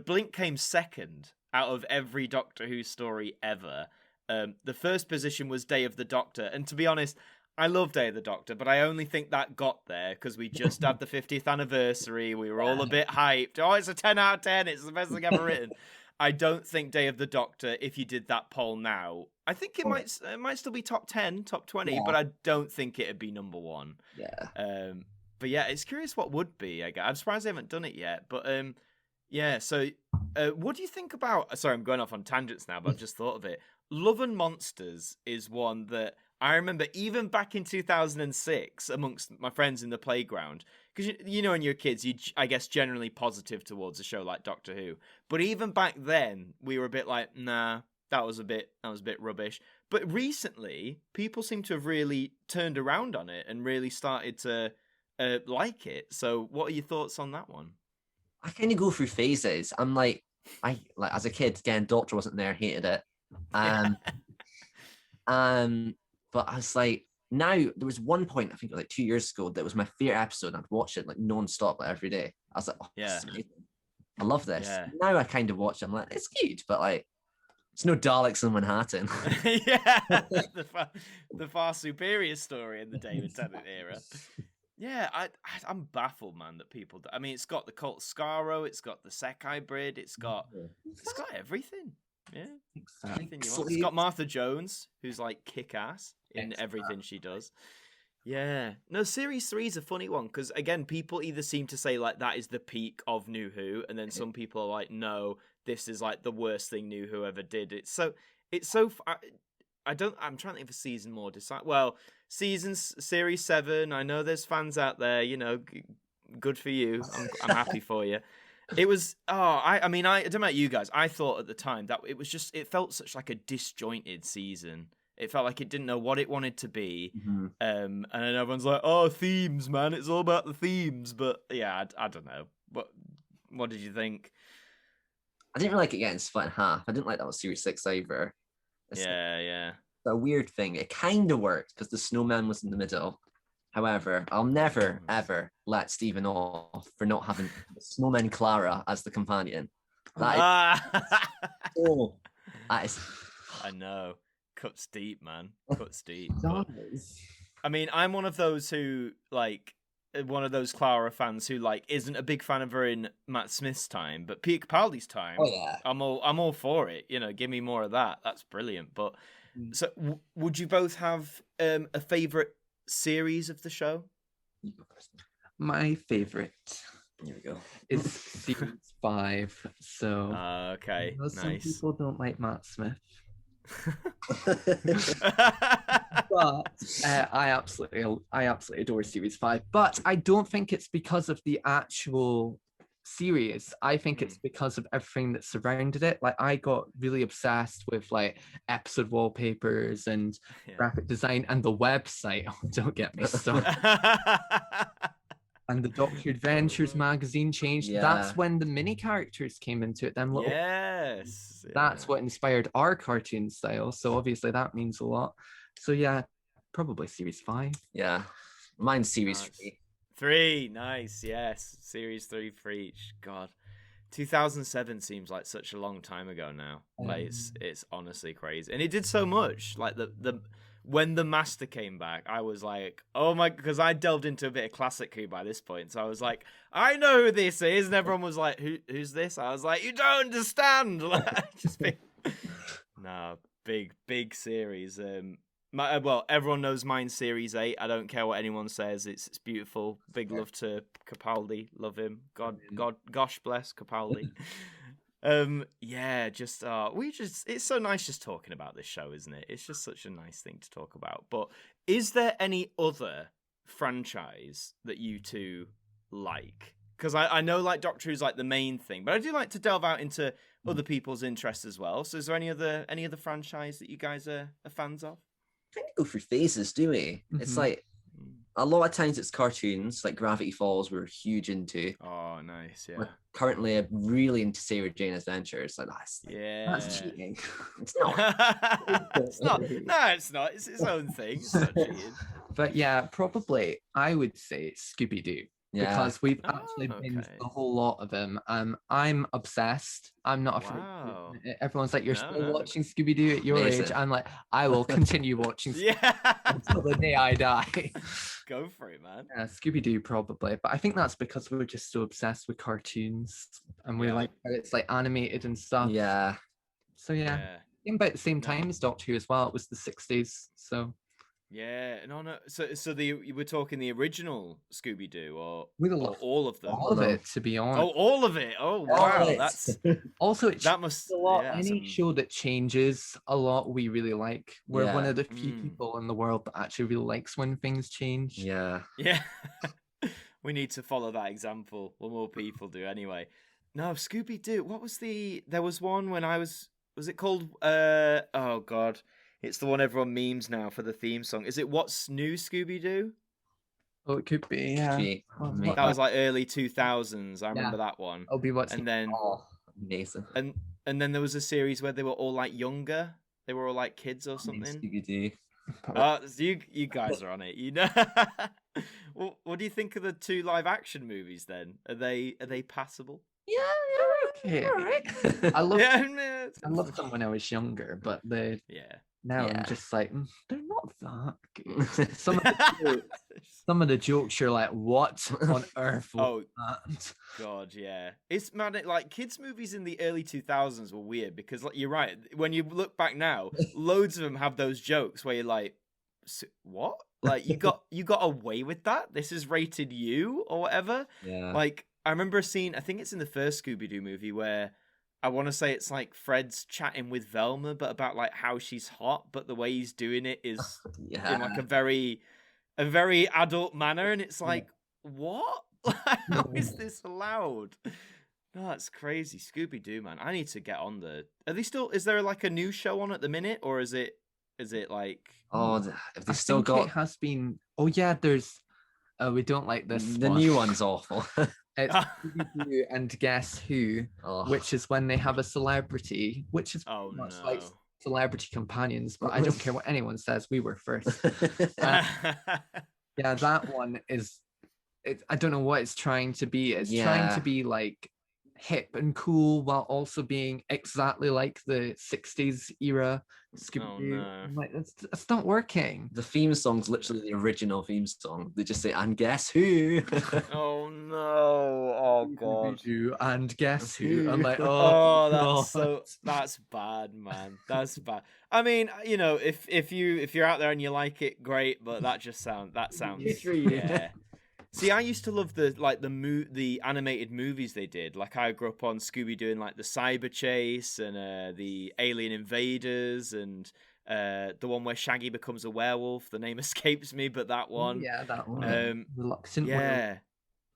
Blink came second out of every Doctor Who story ever. The first position was Day of the Doctor, and to be honest, I love Day of the Doctor, but I only think that got there because we just had the 50th anniversary. We were all a bit hyped. Oh, it's a 10 out of 10. It's the best thing ever written. I don't think Day of the Doctor, if you did that poll now, I think it might still be top 10, top 20, but I don't think it'd be number one. Yeah. But yeah, it's curious what would be. I'm surprised they haven't done it yet. But yeah, so what do you think about... Sorry, I'm going off on tangents now, but I've just thought of it. Love and Monsters is one that I remember even back in 2006 amongst my friends in the playground, because you know when you're kids, I guess generally positive towards a show like Doctor Who. But even back then, we were a bit like, nah, that was a bit rubbish. But recently, people seem to have really turned around on it and really started to like it. So, what are your thoughts on that one? I kind of go through phases. I'm like as a kid, again, Doctor wasn't there, hated it. But I was like, now there was one point, I think like 2 years ago, that was my favorite episode. And I'd watch it like non-stop like, every day. I was like, oh, yeah, I love this. Yeah. Now I kind of watch it. I'm like, it's good, but like, it's no Daleks in Manhattan. Yeah, the far superior story in the David Tennant era. Yeah, I'm baffled, man, that people... I mean, it's got the Cult Skaro, it's got the Sek hybrid, it's got everything. Yeah, everything you want. It's got Martha Jones, who's like kick-ass in everything she does. Yeah. No, Series 3 is a funny one, because, again, people either seem to say, like, that is the peak of New Who, and then some people are like, no, this is, like, the worst thing New Who ever did. I'm trying to think of a season more. Well, Series 7, I know there's fans out there, you know, good for you. I'm happy for you. It was, I mean, I don't know about you guys. I thought at the time that it felt such like a disjointed season. It felt like it didn't know what it wanted to be. Mm-hmm. And then everyone's like, oh, themes, man. It's all about the themes. But yeah, I don't know. What did you think? I didn't really like it getting split in half. I didn't like that with Series 6 either. It's a weird thing. It kind of worked because the snowman was in the middle. However, I'll never, ever let Stephen off for not having the snowman Clara as the companion. That is... I know. Cuts deep, man. Cuts deep. But, I mean, I'm one of those who, like, one of those Clara fans who, like, isn't a big fan of her in Matt Smith's time, but Peter Capaldi's time, I'm all for it. You know, give me more of that. That's brilliant. But so, would you both have a favorite series of the show? My favorite, here we go, is Series 5. So okay, nice. Some people don't like Matt Smith. But I absolutely adore Series 5. But I don't think it's because of the actual series. I think it's because of everything that surrounded it. Like, I got really obsessed with like episode wallpapers and graphic design and the website. Oh, don't get me started. And the Doctor Adventures magazine changed. Yeah. That's when the mini characters came into it. Them little That's what inspired our cartoon style. So obviously that means a lot. So yeah, probably Series 5. Yeah, mine's Series 3. 3, nice, yes. Series 3 for each. God, 2007 seems like such a long time ago now. Like it's honestly crazy, and it did so much. Like the when the Master came back, I was like, oh my, because I delved into a bit of classic Who by this point, so I was like, I know who this is, and everyone was like, who's this? I was like, you don't understand. Like, just big series. Everyone knows mine Series 8. I don't care what anyone says. It's beautiful. Big love to Capaldi. Love him. Gosh bless Capaldi. It's so nice just talking about this show, isn't it? It's just such a nice thing to talk about. But is there any other franchise that you two like? Because I know like Doctor Who's like the main thing, but I do like to delve out into other people's interests as well. So is there any other franchise that you guys are fans of? Kind of go through phases, do we? Mm-hmm. It's like a lot of times it's cartoons, like Gravity Falls we're huge into. Oh, nice, yeah. We're currently really into Sarah Jane Adventures. Like That's cheating. It's not. It's not. No, it's not. It's its own thing. It's not cheating. But yeah, probably I would say Scooby-Doo. Yeah. Because we've actually binged a whole lot of them. I'm obsessed. I'm not afraid. Wow. Everyone's like, you're still watching Scooby-Doo at your age. I'm like, I will continue watching Scooby-Doo until the day I die. Go for it, man. Yeah, Scooby-Doo probably. But I think that's because we're just so obsessed with cartoons. And we like how it's like animated and stuff. Yeah. So yeah. Came about the same time as Doctor Who as well. It was the 60s. So yeah, no. So you were talking the original Scooby-Doo or all of them? All of it, to be honest. Oh, all of it. Oh, wow. That's also that must a lot. Any show that changes a lot, we really like. We're one of the few people in the world that actually really likes when things change. Yeah. Yeah. We need to follow that example. Well, more people do anyway. No, Scooby-Doo. What was there was one when I was it called oh god. It's the one everyone memes now for the theme song. Is it What's New Scooby-Doo? Oh, it could be, yeah. That was like early 2000s. I remember that one. I'll be watching. And then, amazing. And then there was a series where they were all like younger. They were all like kids or something. Scooby-Doo. You guys are on it. You know. Well, what do you think of the 2 live action movies then? Are they passable? Yeah, okay. All right. I loved them when I was younger, but now I'm just like, they're not that good. Some of the jokes you're like, what on earth was that? God, yeah. It's man, like kids movies in the early 2000s were weird because like you're right. When you look back now, loads of them have those jokes where you're like, what? Like you got away with that? This is rated U or whatever. Yeah. Like I remember a scene, I think it's in the first Scooby-Doo movie where I want to say it's like Fred's chatting with Velma, but about like how she's hot, but the way he's doing it is in like a very adult manner, and it's like, what? How is this allowed? No, that's crazy. Scooby-Doo, man. I need to get on are they still? Is there like a new show on at the minute, or is it like? Oh, have they still got? It has been. Oh yeah, there's. We don't like this. The new one's awful. It's Scooby-Doo and Guess Who, which is when they have a celebrity, which is much like Celebrity Companions, but I don't care what anyone says, we were first. Yeah, that one is, I don't know what it's trying to be. It's trying to be like hip and cool while also being exactly like the 60s era Scooby-Doo. No. I'm like, it's not working. The theme song's literally the original theme song. They just say, and guess who? Oh no. Oh god. And guess who? I'm like, that's bad, man. That's bad. I mean, you know, if you're out there and you like it, great, but that sounds yeah. See, I used to love the animated movies they did. Like I grew up on Scooby-Doo and like the Cyber Chase and the Alien Invaders and the one where Shaggy becomes a werewolf. The name escapes me, but that one. Yeah, that one. Reluctant. Yeah.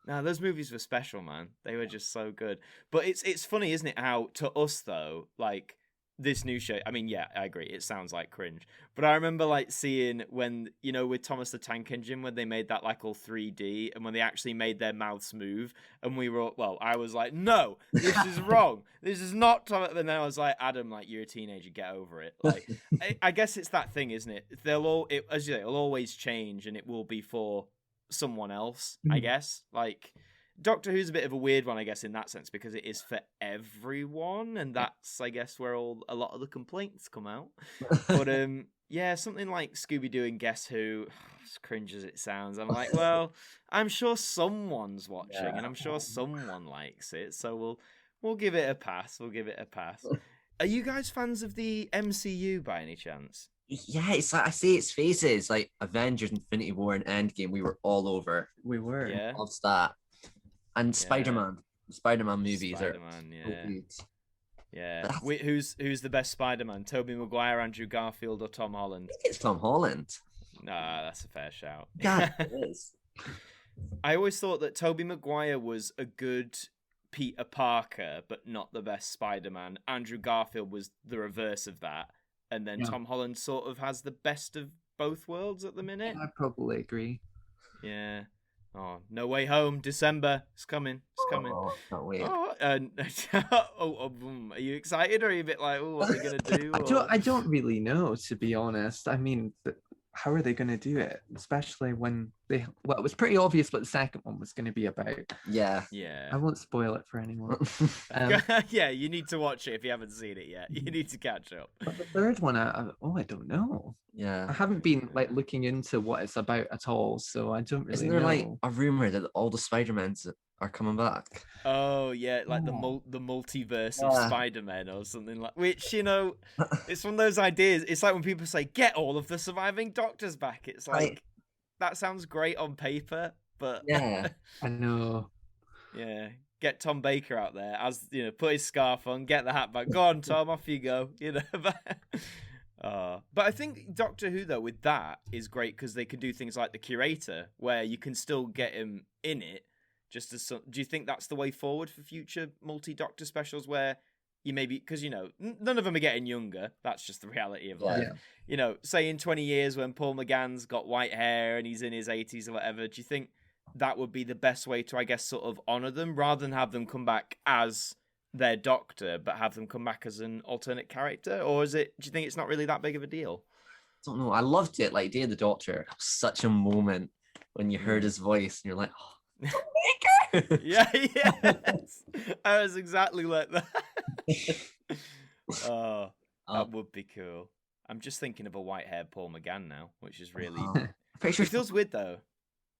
No, those movies were special, man. They were just so good. But it's funny, isn't it? How to us though, like this new show. I mean, yeah, I agree. It sounds like cringe, but I remember like seeing when with Thomas the Tank Engine when they made that like all 3D and when they actually made their mouths move, and I was like, no, this is wrong. This is not Thomas. And then I was like, Adam, like you're a teenager, get over it. Like, I guess it's that thing, isn't it? It'll always change, and it will be for someone else. I guess like. Doctor Who's a bit of a weird one, I guess, in that sense, because it is for everyone, and that's, I guess, where a lot of the complaints come out. But yeah, something like Scooby-Doo and Guess Who, as cringe as it sounds, I'm like, well, I'm sure someone's watching, and I'm sure someone likes it, so we'll give it a pass. We'll give it a pass. Are you guys fans of the MCU by any chance? Yeah, it's like I see its faces, like Avengers, Infinity War, and Endgame. We were all over. We were. Yeah. Loves that. And Spider-Man movies Spider-Man, are so good. Yeah. Who's the best Spider-Man? Tobey Maguire, Andrew Garfield, or Tom Holland? I think it's Tom Holland. Nah, that's a fair shout. Yeah, it is. I always thought that Tobey Maguire was a good Peter Parker, but not the best Spider-Man. Andrew Garfield was the reverse of that. And then Tom Holland sort of has the best of both worlds at the minute. I probably agree. Yeah. Oh, No Way Home, December. It's coming. It's coming. Oh, can't wait. Are you excited, or are you a bit like, oh, what are they gonna do? I don't really know, to be honest. I mean, how are they going to do it? Especially when it was pretty obvious what the second one was going to be about. Yeah. Yeah. I won't spoil it for anyone. Yeah, you need to watch it if you haven't seen it yet. You need to catch up. But the third one, I don't know. Yeah. I haven't been like looking into what it's about at all, so I don't really Isn't there know. like a rumor that all the Spider-Mans are coming back? Oh yeah, like the multiverse of Spider-Man or something like. Which, you know, it's one of those ideas. It's like when people say get all of the surviving Doctors back. It's like that sounds great on paper, but yeah, I know. Yeah, get Tom Baker out there, as you know, put his scarf on, get the hat back. Go on, Tom, off you go. You know. But I think Doctor Who though with that is great because they can do things like the Curator, where you can still get him in it. Just as do you think that's the way forward for future multi-Doctor specials, where you maybe, because you know none of them are getting younger. That's just the reality of life. Yeah. You know, say in 20 years when Paul McGann's got white hair and he's in his 80s or whatever, do you think that would be the best way to, I guess, sort of honor them rather than have them come back as their Doctor, but have them come back as an alternate character? Or do you think it's not really that big of a deal? I don't know. I loved it. Like Day of the Doctor, such a moment when you heard his voice and you're like, oh, Baker. Yes. I was exactly like that. Oh, that would be cool. I'm just thinking of a white-haired Paul McGann now, which is really. Pretty sure it feels weird though.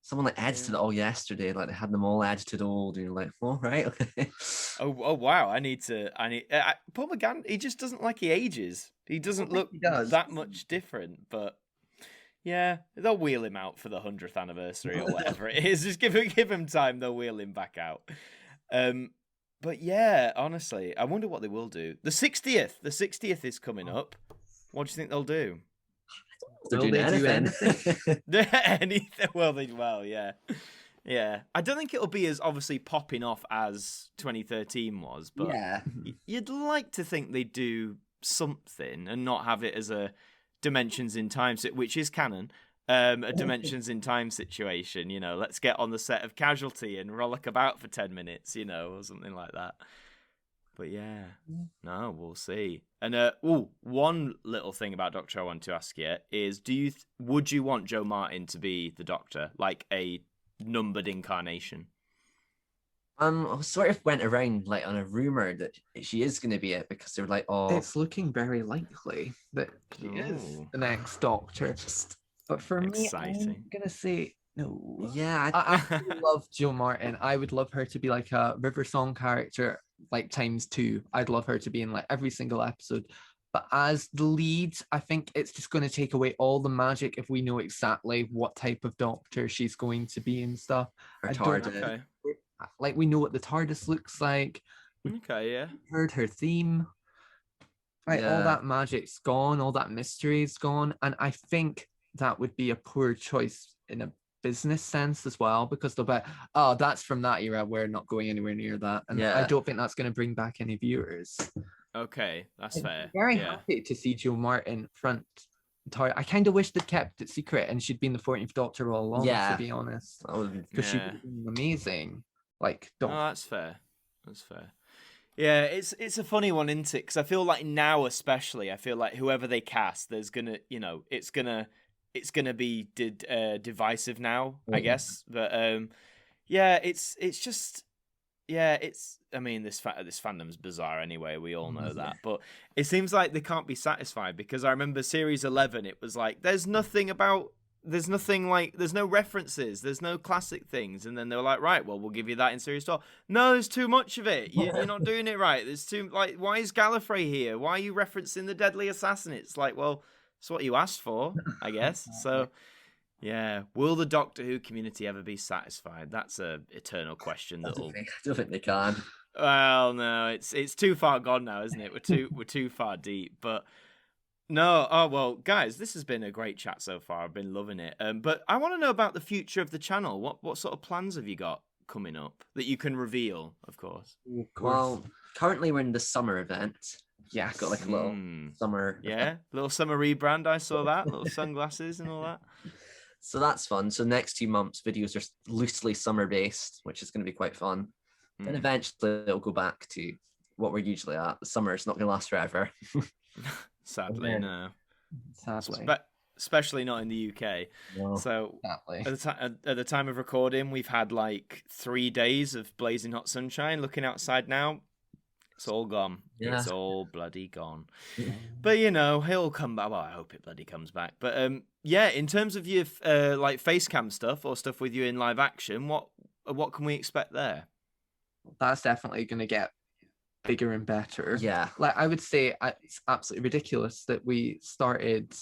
Someone like edited it all yesterday. Like they had them all edited old, and you're like, "Oh right, okay." Oh wow! I need Paul McGann. He just doesn't like he ages. He doesn't look that much different. But yeah, they'll wheel him out for the 100th anniversary or whatever it is. Just give him time. They'll wheel him back out. But yeah, honestly, I wonder what they will do. The 60th is coming up. What do you think they'll do? They're doing anything. Anything? Well, yeah. Yeah. I don't think it'll be as obviously popping off as 2013 was, but yeah. You'd like to think they'd do something and not have it as a Dimensions in Time, which is canon, a Dimensions in Time situation. You know, let's get on the set of Casualty and rollick about for 10 minutes, you know, or something like that. But yeah, no, we'll see. And one little thing about Doctor I want to ask you is: would you want Jo Martyn to be the Doctor, like a numbered incarnation? I sort of went around like on a rumor that she is going to be it because they were like, "Oh, it's looking very likely that she is the next Doctor." But for me, I'm gonna say no. Yeah, I love Jo Martyn. I would love her to be like a River Song character, like ×2. I'd love her to be in like every single episode. But as the lead, I think it's just going to take away all the magic if we know exactly what type of Doctor she's going to be and stuff. Okay. Like we know what the TARDIS looks like. Okay, yeah. Heard her theme. Like all that magic's gone, all that mystery's gone, and I think that would be a poor choice in a business sense as well, because they'll be, oh, that's from that era, we're not going anywhere near that, and I don't think that's going to bring back any viewers. Okay, that's fair. I'm very happy to see Jo Martyn front. I kind of wish they'd kept it secret and she'd been the 14th Doctor all along, to be honest, because she would have been amazing. Like, that's fair. That's fair. Yeah, it's a funny one, isn't it? Because I feel like now, especially, I feel like whoever they cast, there's gonna, you know, it's gonna be divisive now, I guess. But it's just, I mean, this fandom's bizarre anyway. We all know that, but it seems like they can't be satisfied, because I remember series 11. It was like there's no references, there's no classic things, and then they were like, right, well, we'll give you that in series 12. No, there's too much of it. You're not doing it right. There's too, like, why is Gallifrey here? Why are you referencing the Deadly Assassin? It's like, well, it's what you asked for, I guess. So, yeah, will the Doctor Who community ever be satisfied? That's a eternal question. I don't think they can. Well, no, it's too far gone now, isn't it? We're too far deep. But no, well, guys, this has been a great chat so far. I've been loving it. But I want to know about the future of the channel. What sort of plans have you got coming up that you can reveal, of course? Well, currently we're in the summer event. Yeah, got like a little summer. Yeah, little summer rebrand. I saw that. Little sunglasses and all that. So that's fun. So next 2 months, videos are loosely summer-based, which is going to be quite fun. Then eventually it'll go back to what we're usually at. The summer is not going to last forever. Sadly, no. Sadly. Especially not in the UK. No. So Sadly. at the time of recording, we've had like 3 days of blazing hot sunshine. Looking outside now, it's all gone. Yeah. It's all bloody gone. Yeah. But he'll come back. Well, I hope it bloody comes back. But in terms of your like face cam stuff or stuff with you in live action, what can we expect there? That's definitely going to get bigger and better. Yeah. Like I would say, it's absolutely ridiculous that we started.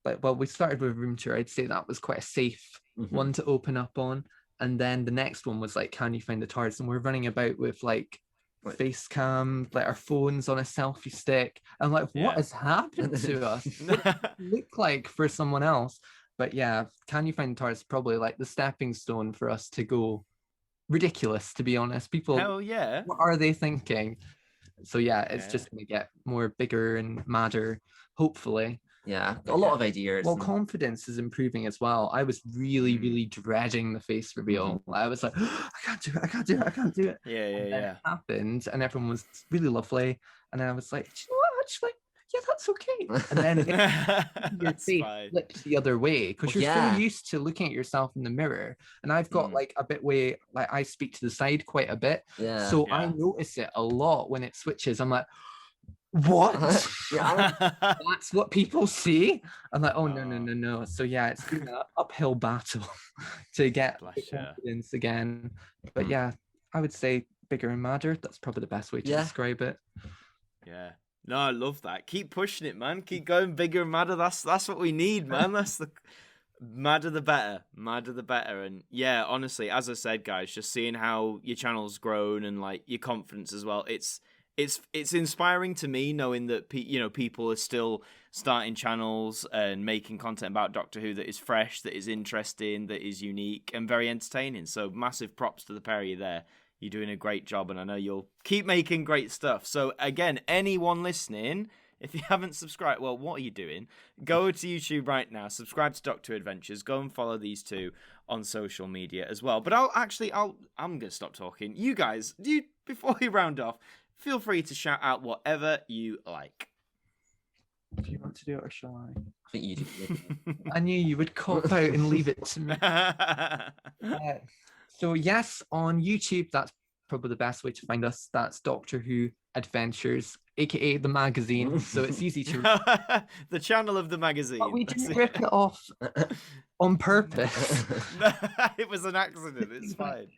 We started with room tour. I'd say that was quite a safe one to open up on, and then the next one was like, can you find the TARDIS? And we're running about with like face cam, like our phones on a selfie stick. I'm like, what has happened to us? What does it look like for someone else? But yeah, can you find the TARDIS? Probably like the stepping stone for us to go ridiculous. To be honest, people. Hell yeah. What are they thinking? So yeah, it's just gonna get bigger and madder, hopefully. Yeah, a lot of ideas. Well, confidence is improving as well. I was really, really dreading the face reveal. I was like, I can't do it. Yeah. It happened, and everyone was really lovely. And I was like, do you know what? Actually, yeah, that's okay. And then your face flips the other way because you're so used to looking at yourself in the mirror. And I've got like a bit way, like I speak to the side quite a bit. Yeah. So I notice it a lot when it switches. I'm like, what? That's what people see. I'm like, oh no. So yeah, it's been an uphill battle to get confidence again. But yeah, I would say bigger and madder. That's probably the best way to describe it. Yeah. No, I love that. Keep pushing it, man. Keep going bigger and madder. That's what we need, man. That's the madder the better. Madder the better. And yeah, honestly, as I said, guys, just seeing how your channel's grown and like your confidence as well. It's inspiring to me knowing that people are still starting channels and making content about Doctor Who that is fresh, that is interesting, that is unique and very entertaining. So massive props to the pair of you there. You're doing a great job, and I know you'll keep making great stuff. So again, anyone listening, if you haven't subscribed, well, what are you doing? Go to YouTube right now, subscribe to Doctor Who Adventures, go and follow these two on social media as well. But I'm gonna stop talking. You guys, before we round off, feel free to shout out whatever you like. If you want to do it, or shall I? I think you do. I knew you would cop out and leave it to me. So yes, on YouTube, that's probably the best way to find us. That's Doctor Who Adventures, aka the magazine. So it's easy to the channel of the magazine. But we didn't rip it off on purpose. It was an accident. It's fine.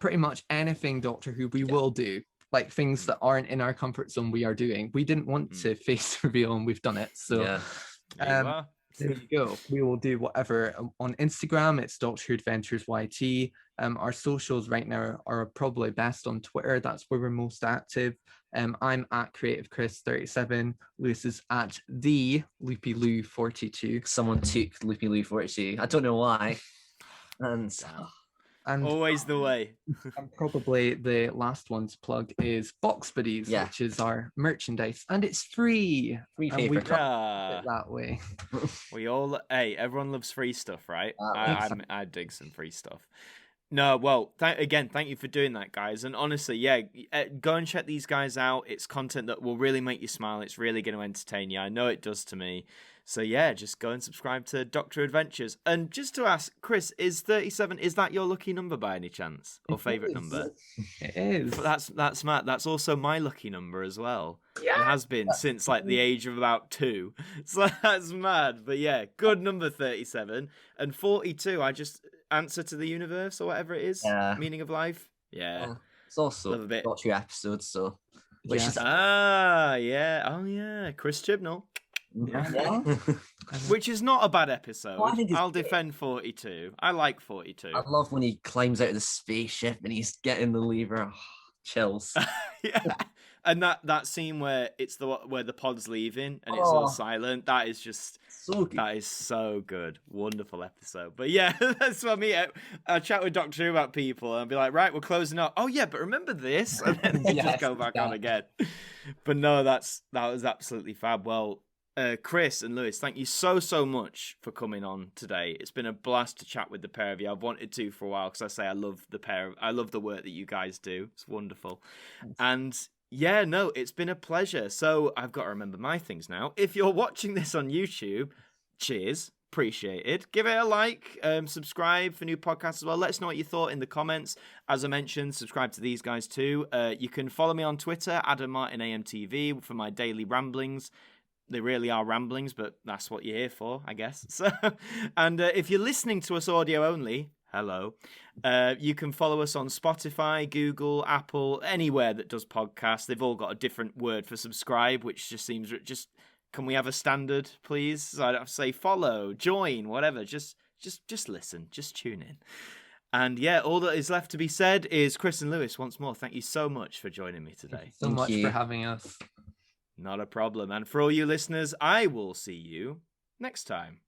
Pretty much anything Doctor Who we will do. Like things that aren't in our comfort zone, we are doing. We didn't want to face reveal, and we've done it. So there you go. We will do whatever. On Instagram, it's Doctor Who Adventures YT. Our socials right now are probably best on Twitter. That's where we're most active. I'm at Creative Chris 37. Lewis is at the Loopy Lou 42. Someone took Loopy Lou 42. I don't know why. And always the way. And probably the last one to plug is Box Buddies, which is our merchandise, and it's free. Free and we it that way. Everyone loves free stuff, right? I dig some free stuff. No, well, thank you for doing that, guys. And honestly, go and check these guys out. It's content that will really make you smile. It's really going to entertain you. I know it does to me. So yeah, just go and subscribe to Doctor Adventures. And just to ask, Chris, is 37, is that your lucky number by any chance? Or favourite number? It is. But that's Matt. That's also my lucky number as well. Yeah. It has been since like the age of about 2. So that's mad. But yeah, good number 37. And 42, I just answer to the universe or whatever it is. Meaning of life. Yeah. It's also got 2 episodes, so Chris Chibnall. Yeah. Which is not a bad episode. Well, I'll defend 42. I like 42. I love when he climbs out of the spaceship and he's getting the lever. Chills. And that scene where it's where the pod's leaving and it's all silent. That is just so good. That is so good. Wonderful episode. But yeah, that's what I mean. I chat with Doctor Who about people and I'll be like, right, we're closing up. Oh yeah, but remember this, and then just go back on again. But no, that was absolutely fab. Well, Chris and Lewis, thank you so much for coming on today. It's been a blast to chat with the pair of you. I've wanted to for a while because I love the work that you guys do. It's wonderful. Thanks. And yeah, no, it's been a pleasure. So I've got to remember my things now. If you're watching this on YouTube, cheers. Appreciate it. Give it a like, subscribe for new podcasts as well. Let us know what you thought in the comments. As I mentioned, subscribe to these guys too. You can follow me on Twitter, Adam Martyn AMTV, for my daily ramblings. They really are ramblings, but that's what you're here for, I guess. So, and if you're listening to us audio only, hello. You can follow us on Spotify, Google, Apple, anywhere that does podcasts. They've all got a different word for subscribe, which just seems can we have a standard, please? So I don't have to say follow, join, whatever. Just listen, just tune in. And yeah, all that is left to be said is Chris and Lewis, once more, thank you so much for joining me today. So much for having us. Not a problem. And for all you listeners, I will see you next time.